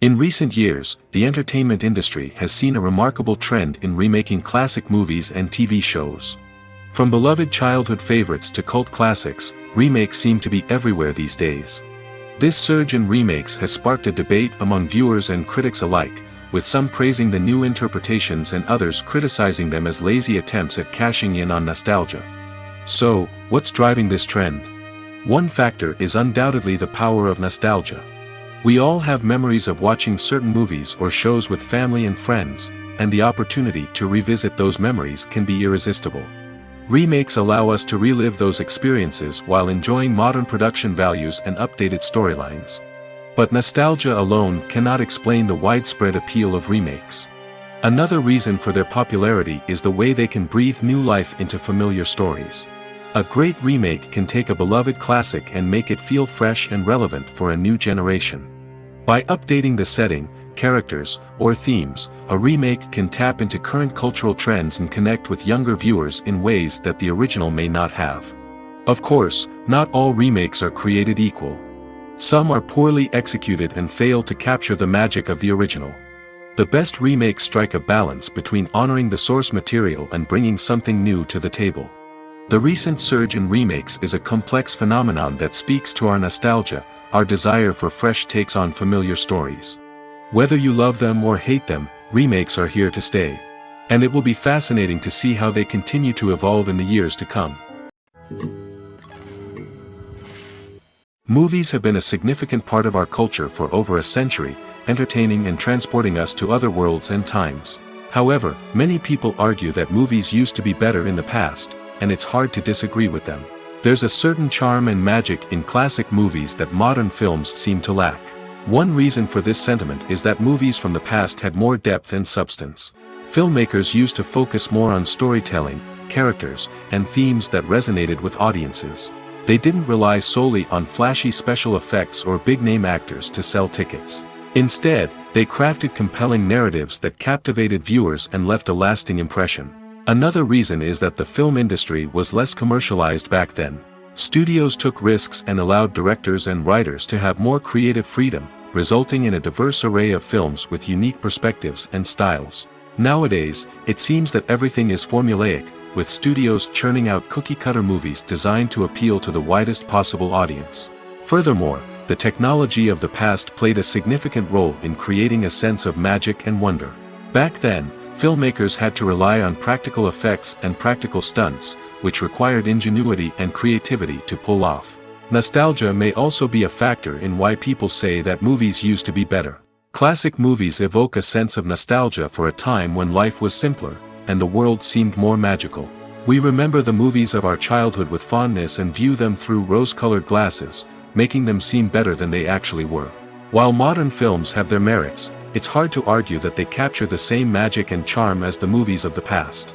In recent years, the entertainment industry has seen a remarkable trend in remaking classic movies and TV shows. From beloved childhood favorites to cult classics, remakes seem to be everywhere these days. This surge in remakes has sparked a debate among viewers and critics alike, with some praising the new interpretations and others criticizing them as lazy attempts at cashing in on nostalgia. So, what's driving this trend? One factor is undoubtedly the power of nostalgia. We all have memories of watching certain movies or shows with family and friends, and the opportunity to revisit those memories can be irresistible. Remakes allow us to relive those experiences while enjoying modern production values and updated storylines. But nostalgia alone cannot explain the widespread appeal of remakes. Another reason for their popularity is the way they can breathe new life into familiar stories. A great remake can take a beloved classic and make it feel fresh and relevant for a new generation. By updating the setting, characters, or themes, a remake can tap into current cultural trends and connect with younger viewers in ways that the original may not have. Of course, not all remakes are created equal. Some are poorly executed and fail to capture the magic of the original. The best remakes strike a balance between honoring the source material and bringing something new to the table. The recent surge in remakes is a complex phenomenon that speaks to our nostalgia, our desire for fresh takes on familiar stories. Whether you love them or hate them, remakes are here to stay. And it will be fascinating to see how they continue to evolve in the years to come. Movies have been a significant part of our culture for over a century, entertaining and transporting us to other worlds and times. However, many people argue that movies used to be better in the past, and it's hard to disagree with them. There's a certain charm and magic in classic movies that modern films seem to lack. One reason for this sentiment is that movies from the past had more depth and substance. Filmmakers used to focus more on storytelling, characters, and themes that resonated with audiences. They didn't rely solely on flashy special effects or big-name actors to sell tickets. Instead, they crafted compelling narratives that captivated viewers and left a lasting impression. Another reason is that the film industry was less commercialized back then. Studios took risks and allowed directors and writers to have more creative freedom, resulting in a diverse array of films with unique perspectives and styles. Nowadays, it seems that everything is formulaic, with studios churning out cookie-cutter movies designed to appeal to the widest possible audience. Furthermore, the technology of the past played a significant role in creating a sense of magic and wonder. Back then, filmmakers had to rely on practical effects and practical stunts, which required ingenuity and creativity to pull off. Nostalgia may also be a factor in why people say that movies used to be better. Classic movies evoke a sense of nostalgia for a time when life was simpler, and the world seemed more magical. We remember the movies of our childhood with fondness and view them through rose-colored glasses, making them seem better than they actually were. While modern films have their merits, it's hard to argue that they capture the same magic and charm as the movies of the past.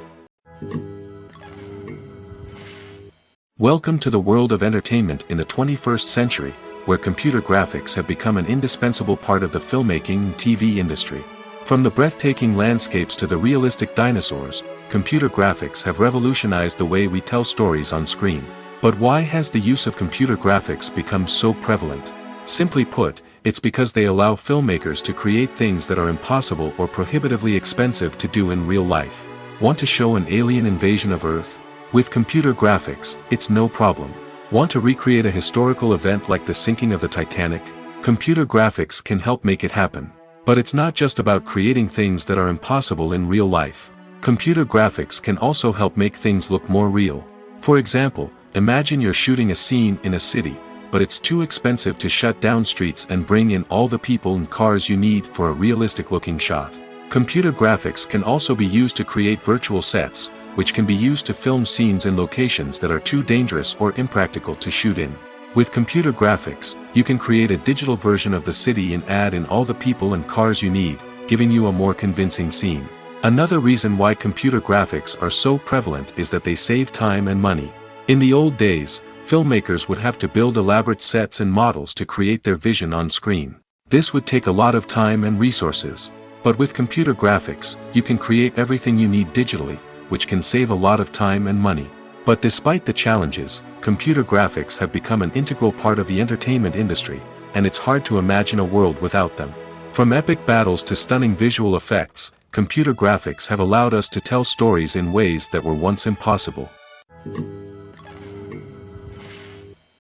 Welcome to the world of entertainment in the 21st century, where computer graphics have become an indispensable part of the filmmaking and TV industry. From the breathtaking landscapes to the realistic dinosaurs, computer graphics have revolutionized the way we tell stories on screen. But why has the use of computer graphics become so prevalent? Simply put, it's because they allow filmmakers to create things that are impossible or prohibitively expensive to do in real life. Want to show an alien invasion of Earth? With computer graphics, it's no problem. Want to recreate a historical event like the sinking of the Titanic? Computer graphics can help make it happen. But it's not just about creating things that are impossible in real life. Computer graphics can also help make things look more real. For example, imagine you're shooting a scene in a city, but it's too expensive to shut down streets and bring in all the people and cars you need for a realistic-looking shot. Computer graphics can also be used to create virtual sets, which can be used to film scenes in locations that are too dangerous or impractical to shoot in. With computer graphics, you can create a digital version of the city and add in all the people and cars you need, giving you a more convincing scene. Another reason why computer graphics are so prevalent is that they save time and money. In the old days, filmmakers would have to build elaborate sets and models to create their vision on screen. This would take a lot of time and resources. But with computer graphics, you can create everything you need digitally, which can save a lot of time and money. But despite the challenges, computer graphics have become an integral part of the entertainment industry, and it's hard to imagine a world without them. From epic battles to stunning visual effects, computer graphics have allowed us to tell stories in ways that were once impossible.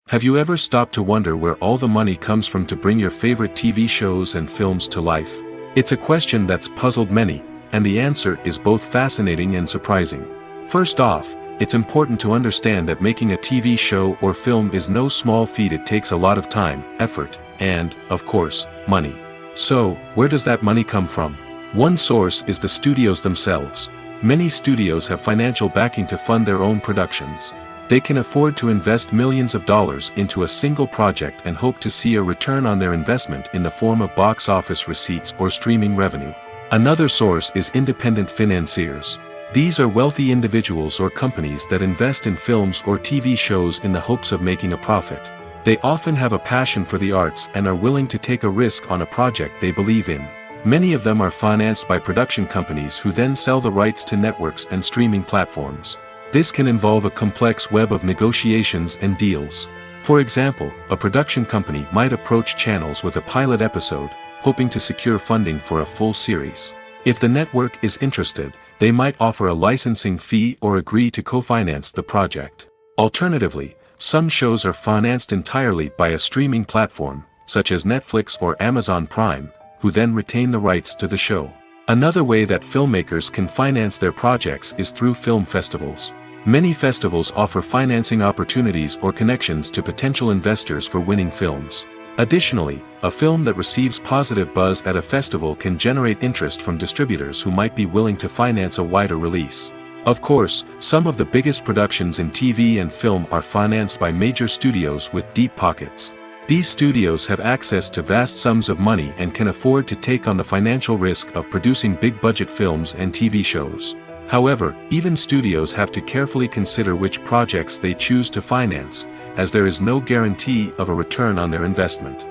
Have you ever stopped to wonder where all the money comes from to bring your favorite TV shows and films to life? It's a question that's puzzled many, and the answer is both fascinating and surprising. First off, it's important to understand that making a TV show or film is no small feat. It takes a lot of time, effort, and, of course, money. So, where does that money come from? One source is the studios themselves. Many studios have financial backing to fund their own productions. They can afford to invest millions of dollars into a single project and hope to see a return on their investment in the form of box office receipts or streaming revenue. Another source is independent financiers. These are wealthy individuals or companies that invest in films or TV shows in the hopes of making a profit. They often have a passion for the arts and are willing to take a risk on a project they believe in. Many of them are financed by production companies who then sell the rights to networks and streaming platforms. This can involve a complex web of negotiations and deals. For example, a production company might approach channels with a pilot episode, hoping to secure funding for a full series. If the network is interested, they might offer a licensing fee or agree to co-finance the project. Alternatively, some shows are financed entirely by a streaming platform, such as Netflix or Amazon Prime, who then retain the rights to the show. Another way that filmmakers can finance their projects is through film festivals. Many festivals offer financing opportunities or connections to potential investors for winning films. Additionally, a film that receives positive buzz at a festival can generate interest from distributors who might be willing to finance a wider release. Of course, some of the biggest productions in TV and film are financed by major studios with deep pockets. These studios have access to vast sums of money and can afford to take on the financial risk of producing big-budget films and TV shows. However, even studios have to carefully consider which projects they choose to finance, as there is no guarantee of a return on their investment.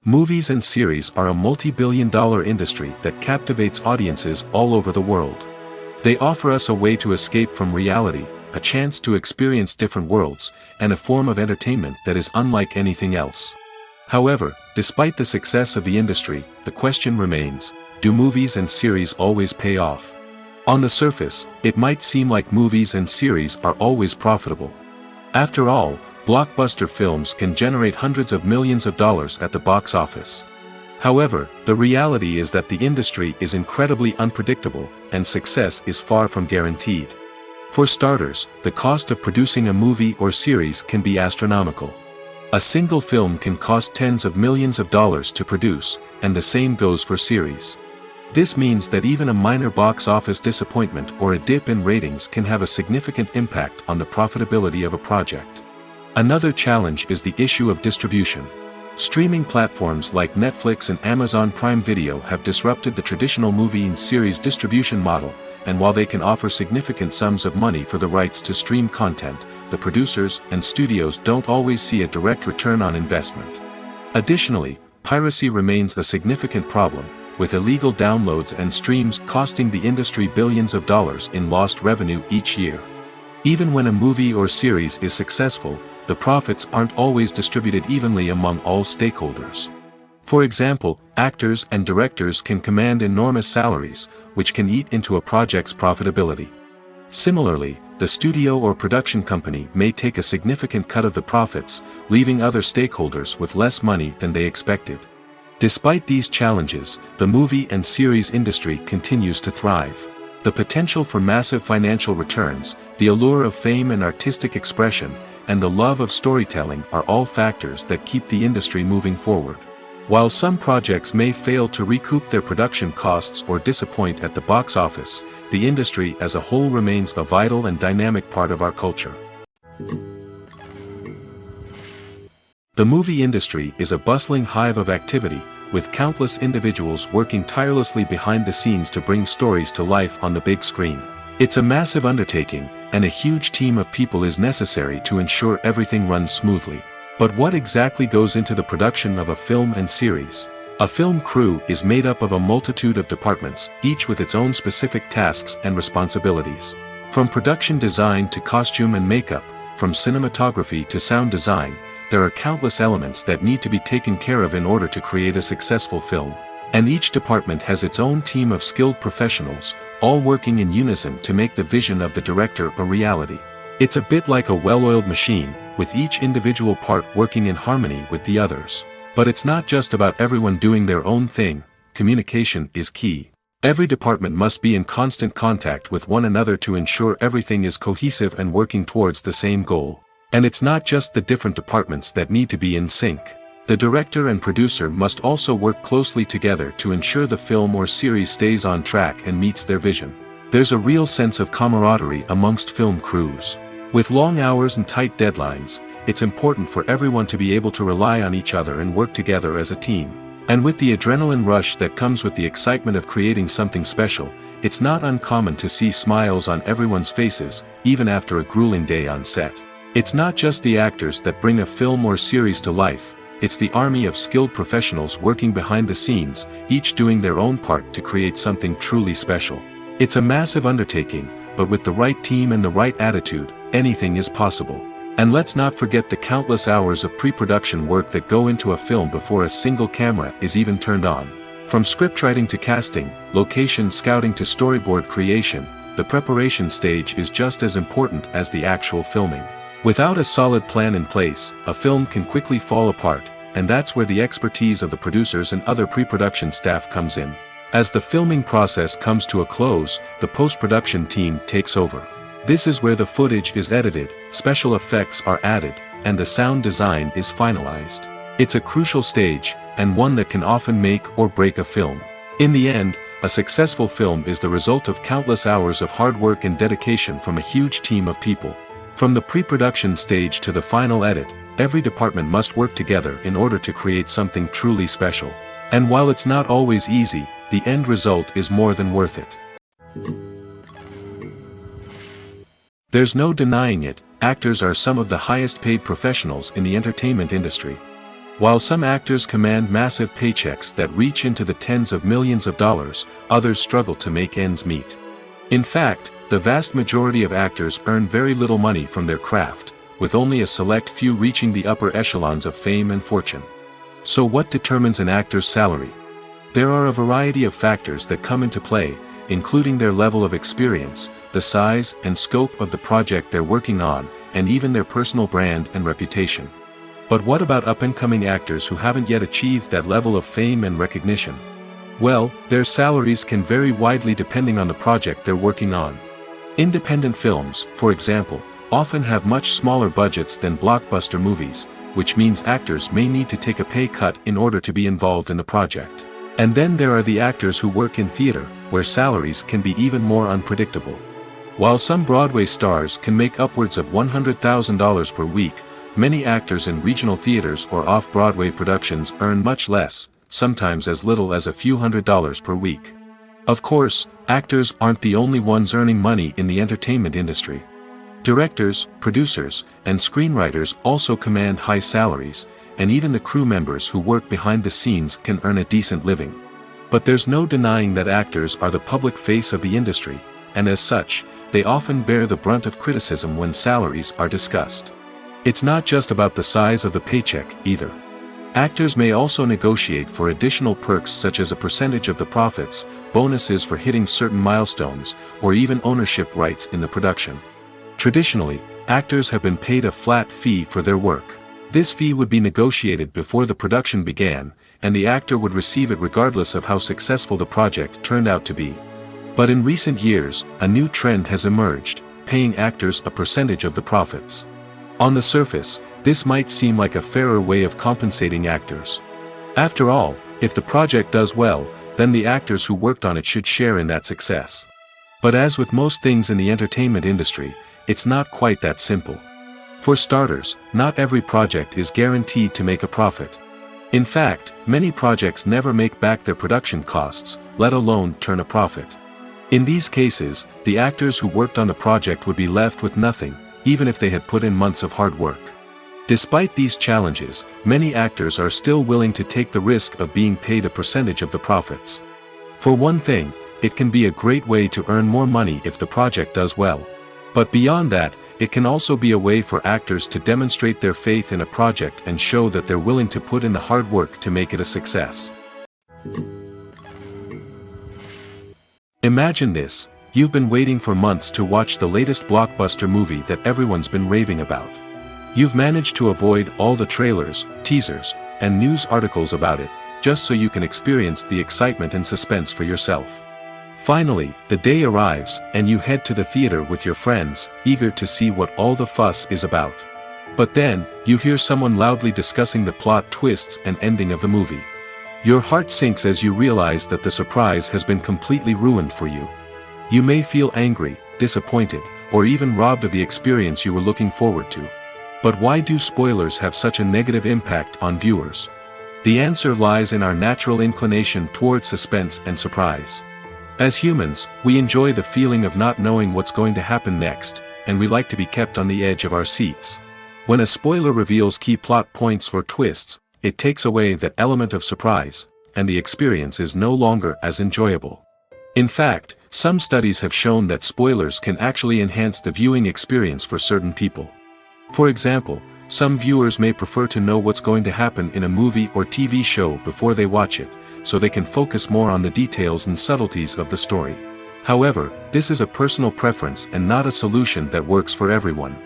Movies and series are a multi-billion-dollar industry that captivates audiences all over the world. They offer us a way to escape from reality, a chance to experience different worlds, and a form of entertainment that is unlike anything else. However, despite the success of the industry, the question remains, do movies and series always pay off? On the surface, it might seem like movies and series are always profitable. After all, blockbuster films can generate hundreds of millions of dollars at the box office. However, the reality is that the industry is incredibly unpredictable, and success is far from guaranteed. For starters, the cost of producing a movie or series can be astronomical. A single film can cost tens of millions of dollars to produce, and the same goes for series. This means that even a minor box office disappointment or a dip in ratings can have a significant impact on the profitability of a project. Another challenge is the issue of distribution. Streaming platforms like Netflix and Amazon Prime Video have disrupted the traditional movie and series distribution model, and while they can offer significant sums of money for the rights to stream content, the producers and studios don't always see a direct return on investment. Additionally, piracy remains a significant problem, with illegal downloads and streams costing the industry billions of dollars in lost revenue each year. Even when a movie or series is successful, the profits aren't always distributed evenly among all stakeholders. For example, actors and directors can command enormous salaries, which can eat into a project's profitability. Similarly, the studio or production company may take a significant cut of the profits, leaving other stakeholders with less money than they expected. Despite these challenges, the movie and series industry continues to thrive. The potential for massive financial returns, the allure of fame and artistic expression, and the love of storytelling are all factors that keep the industry moving forward. While some projects may fail to recoup their production costs or disappoint at the box office, the industry as a whole remains a vital and dynamic part of our culture. The movie industry is a bustling hive of activity, with countless individuals working tirelessly behind the scenes to bring stories to life on the big screen. It's a massive undertaking, and a huge team of people is necessary to ensure everything runs smoothly. But what exactly goes into the production of a film and series? A film crew is made up of a multitude of departments, each with its own specific tasks and responsibilities. From production design to costume and makeup, from cinematography to sound design, there are countless elements that need to be taken care of in order to create a successful film. And each department has its own team of skilled professionals, all working in unison to make the vision of the director a reality. It's a bit like a well-oiled machine, with each individual part working in harmony with the others. But it's not just about everyone doing their own thing. Communication is key. Every department must be in constant contact with one another to ensure everything is cohesive and working towards the same goal. And it's not just the different departments that need to be in sync. The director and producer must also work closely together to ensure the film or series stays on track and meets their vision. There's a real sense of camaraderie amongst film crews. With long hours and tight deadlines, it's important for everyone to be able to rely on each other and work together as a team. And with the adrenaline rush that comes with the excitement of creating something special, it's not uncommon to see smiles on everyone's faces, even after a grueling day on set. It's not just the actors that bring a film or series to life, it's the army of skilled professionals working behind the scenes, each doing their own part to create something truly special. It's a massive undertaking, but with the right team and the right attitude, anything is possible. And let's not forget the countless hours of pre-production work that go into a film before a single camera is even turned on. From scriptwriting to casting, location scouting to storyboard creation, the preparation stage is just as important as the actual filming. Without a solid plan in place, a film can quickly fall apart, and that's where the expertise of the producers and other pre-production staff comes in. As the filming process comes to a close, the post-production team takes over. This is where the footage is edited, special effects are added, and the sound design is finalized. It's a crucial stage, and one that can often make or break a film. In the end, a successful film is the result of countless hours of hard work and dedication from a huge team of people. From the pre-production stage to the final edit, every department must work together in order to create something truly special. And while it's not always easy, the end result is more than worth it. There's no denying it, actors are some of the highest paid professionals in the entertainment industry. While some actors command massive paychecks that reach into the tens of millions of dollars, others struggle to make ends meet. In fact, the vast majority of actors earn very little money from their craft, with only a select few reaching the upper echelons of fame and fortune. So what determines an actor's salary? There are a variety of factors that come into play, including their level of experience, the size and scope of the project they're working on, and even their personal brand and reputation. But what about up-and-coming actors who haven't yet achieved that level of fame and recognition? Well, their salaries can vary widely depending on the project they're working on. Independent films, for example, often have much smaller budgets than blockbuster movies, which means actors may need to take a pay cut in order to be involved in the project. And then there are the actors who work in theater, where salaries can be even more unpredictable. While some Broadway stars can make upwards of $100,000 per week, many actors in regional theaters or off-Broadway productions earn much less, sometimes as little as a few $100s per week. Of course, actors aren't the only ones earning money in the entertainment industry. Directors, producers, and screenwriters also command high salaries, and even the crew members who work behind the scenes can earn a decent living. But there's no denying that actors are the public face of the industry, and as such, they often bear the brunt of criticism when salaries are discussed. It's not just about the size of the paycheck, either. Actors may also negotiate for additional perks such as a percentage of the profits, bonuses for hitting certain milestones, or even ownership rights in the production. Traditionally, actors have been paid a flat fee for their work. This fee would be negotiated before the production began, and the actor would receive it regardless of how successful the project turned out to be. But in recent years, a new trend has emerged, paying actors a percentage of the profits. On the surface, this might seem like a fairer way of compensating actors. After all, if the project does well, then the actors who worked on it should share in that success. But as with most things in the entertainment industry, it's not quite that simple. For starters, not every project is guaranteed to make a profit. In fact, many projects never make back their production costs, let alone turn a profit. In these cases, the actors who worked on the project would be left with nothing, even if they had put in months of hard work. Despite these challenges, many actors are still willing to take the risk of being paid a percentage of the profits. For one thing, it can be a great way to earn more money if the project does well. But beyond that, it can also be a way for actors to demonstrate their faith in a project and show that they're willing to put in the hard work to make it a success. Imagine this: you've been waiting for months to watch the latest blockbuster movie that everyone's been raving about. You've managed to avoid all the trailers, teasers, and news articles about it, just so you can experience the excitement and suspense for yourself. Finally, the day arrives, and you head to the theater with your friends, eager to see what all the fuss is about. But then, you hear someone loudly discussing the plot twists and ending of the movie. Your heart sinks as you realize that the surprise has been completely ruined for you. You may feel angry, disappointed, or even robbed of the experience you were looking forward to. But why do spoilers have such a negative impact on viewers? The answer lies in our natural inclination toward suspense and surprise. As humans, we enjoy the feeling of not knowing what's going to happen next, and we like to be kept on the edge of our seats. When a spoiler reveals key plot points or twists, it takes away that element of surprise, and the experience is no longer as enjoyable. In fact, some studies have shown that spoilers can actually enhance the viewing experience for certain people. For example, some viewers may prefer to know what's going to happen in a movie or TV show before they watch it, so they can focus more on the details and subtleties of the story. However, this is a personal preference and not a solution that works for everyone.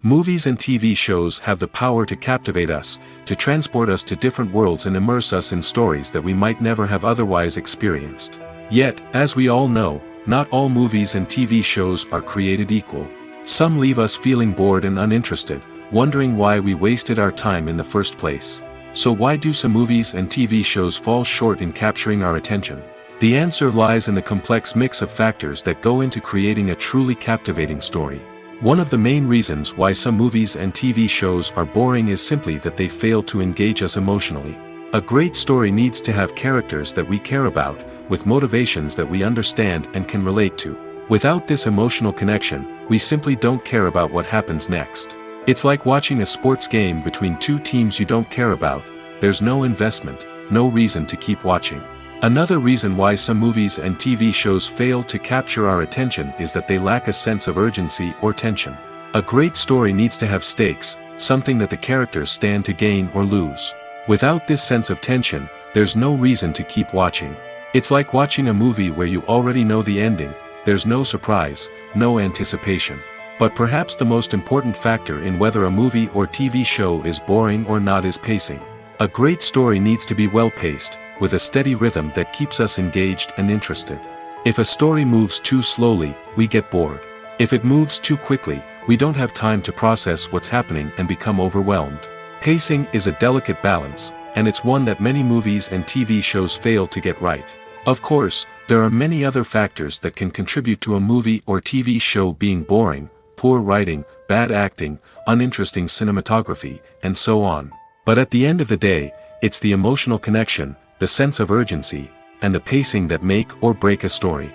Movies and TV shows have the power to captivate us, to transport us to different worlds and immerse us in stories that we might never have otherwise experienced. Yet, as we all know, not all movies and TV shows are created equal. Some leave us feeling bored and uninterested, wondering why we wasted our time in the first place. So why do some movies and TV shows fall short in capturing our attention? The answer lies in the complex mix of factors that go into creating a truly captivating story. One of the main reasons why some movies and TV shows are boring is simply that they fail to engage us emotionally. A great story needs to have characters that we care about, with motivations that we understand and can relate to. Without this emotional connection, we simply don't care about what happens next. It's like watching a sports game between two teams you don't care about. There's no investment, no reason to keep watching. Another reason why some movies and TV shows fail to capture our attention is that they lack a sense of urgency or tension. A great story needs to have stakes, something that the characters stand to gain or lose. Without this sense of tension, there's no reason to keep watching. It's like watching a movie where you already know the ending. There's no surprise, no anticipation. But perhaps the most important factor in whether a movie or TV show is boring or not is pacing. A great story needs to be well-paced, with a steady rhythm that keeps us engaged and interested. If a story moves too slowly, we get bored. If it moves too quickly, we don't have time to process what's happening and become overwhelmed. Pacing is a delicate balance, and it's one that many movies and TV shows fail to get right. Of course, there are many other factors that can contribute to a movie or TV show being boring: poor writing, bad acting, uninteresting cinematography, and so on. But at the end of the day, it's the emotional connection, the sense of urgency, and the pacing that make or break a story.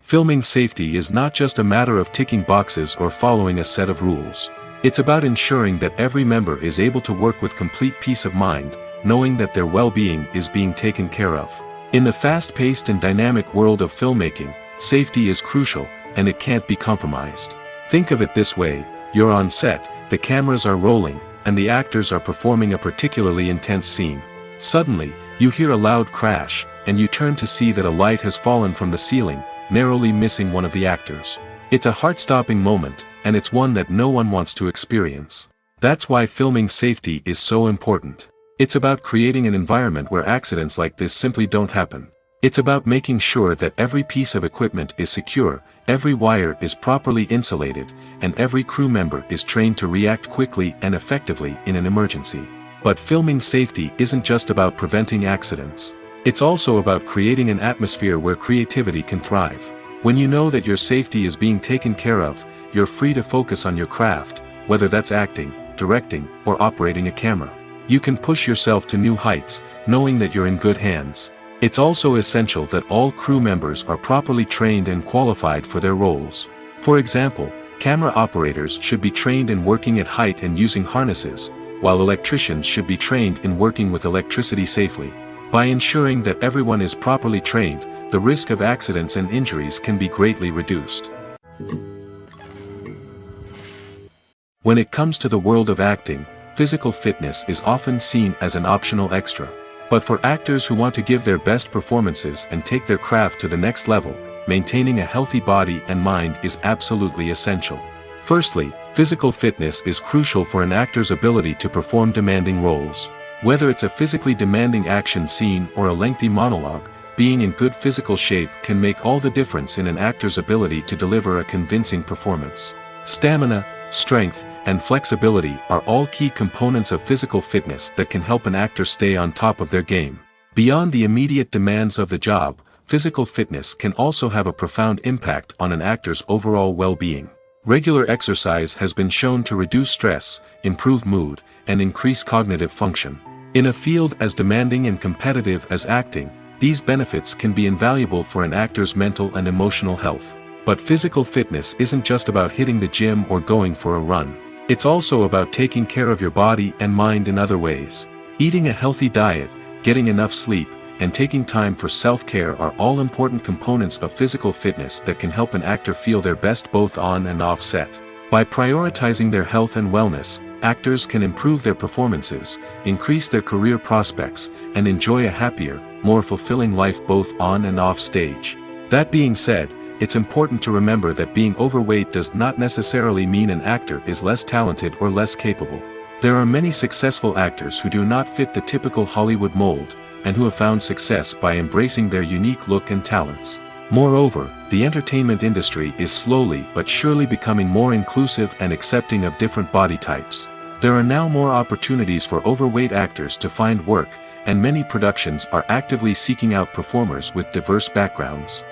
Filming safety is not just a matter of ticking boxes or following a set of rules. It's about ensuring that every member is able to work with complete peace of mind, knowing that their well-being is being taken care of. In the fast-paced and dynamic world of filmmaking, safety is crucial, and it can't be compromised. Think of it this way: you're on set, the cameras are rolling, and the actors are performing a particularly intense scene. Suddenly, you hear a loud crash, and you turn to see that a light has fallen from the ceiling, narrowly missing one of the actors. It's a heart-stopping moment, and it's one that no one wants to experience. That's why filming safety is so important. It's about creating an environment where accidents like this simply don't happen. It's about making sure that every piece of equipment is secure, every wire is properly insulated, and every crew member is trained to react quickly and effectively in an emergency. But filming safety isn't just about preventing accidents. It's also about creating an atmosphere where creativity can thrive. When you know that your safety is being taken care of, you're free to focus on your craft, whether that's acting, directing, or operating a camera. You can push yourself to new heights, knowing that you're in good hands. It's also essential that all crew members are properly trained and qualified for their roles. For example, camera operators should be trained in working at height and using harnesses, while electricians should be trained in working with electricity safely. By ensuring that everyone is properly trained, the risk of accidents and injuries can be greatly reduced. When it comes to the world of acting, physical fitness is often seen as an optional extra. But for actors who want to give their best performances and take their craft to the next level, maintaining a healthy body and mind is absolutely essential. Firstly, physical fitness is crucial for an actor's ability to perform demanding roles. Whether it's a physically demanding action scene or a lengthy monologue, being in good physical shape can make all the difference in an actor's ability to deliver a convincing performance. Stamina, strength, and flexibility are all key components of physical fitness that can help an actor stay on top of their game. Beyond the immediate demands of the job, physical fitness can also have a profound impact on an actor's overall well-being. Regular exercise has been shown to reduce stress, improve mood, and increase cognitive function. In a field as demanding and competitive as acting, these benefits can be invaluable for an actor's mental and emotional health. But physical fitness isn't just about hitting the gym or going for a run. It's also about taking care of your body and mind in other ways. Eating a healthy diet, getting enough sleep, and taking time for self-care are all important components of physical fitness that can help an actor feel their best both on and off set. By prioritizing their health and wellness, actors can improve their performances, increase their career prospects, and enjoy a happier, more fulfilling life both on and off stage. That being said, it's important to remember that being overweight does not necessarily mean an actor is less talented or less capable. There are many successful actors who do not fit the typical Hollywood mold, and who have found success by embracing their unique look and talents. Moreover, the entertainment industry is slowly but surely becoming more inclusive and accepting of different body types. There are now more opportunities for overweight actors to find work, and many productions are actively seeking out performers with diverse backgrounds.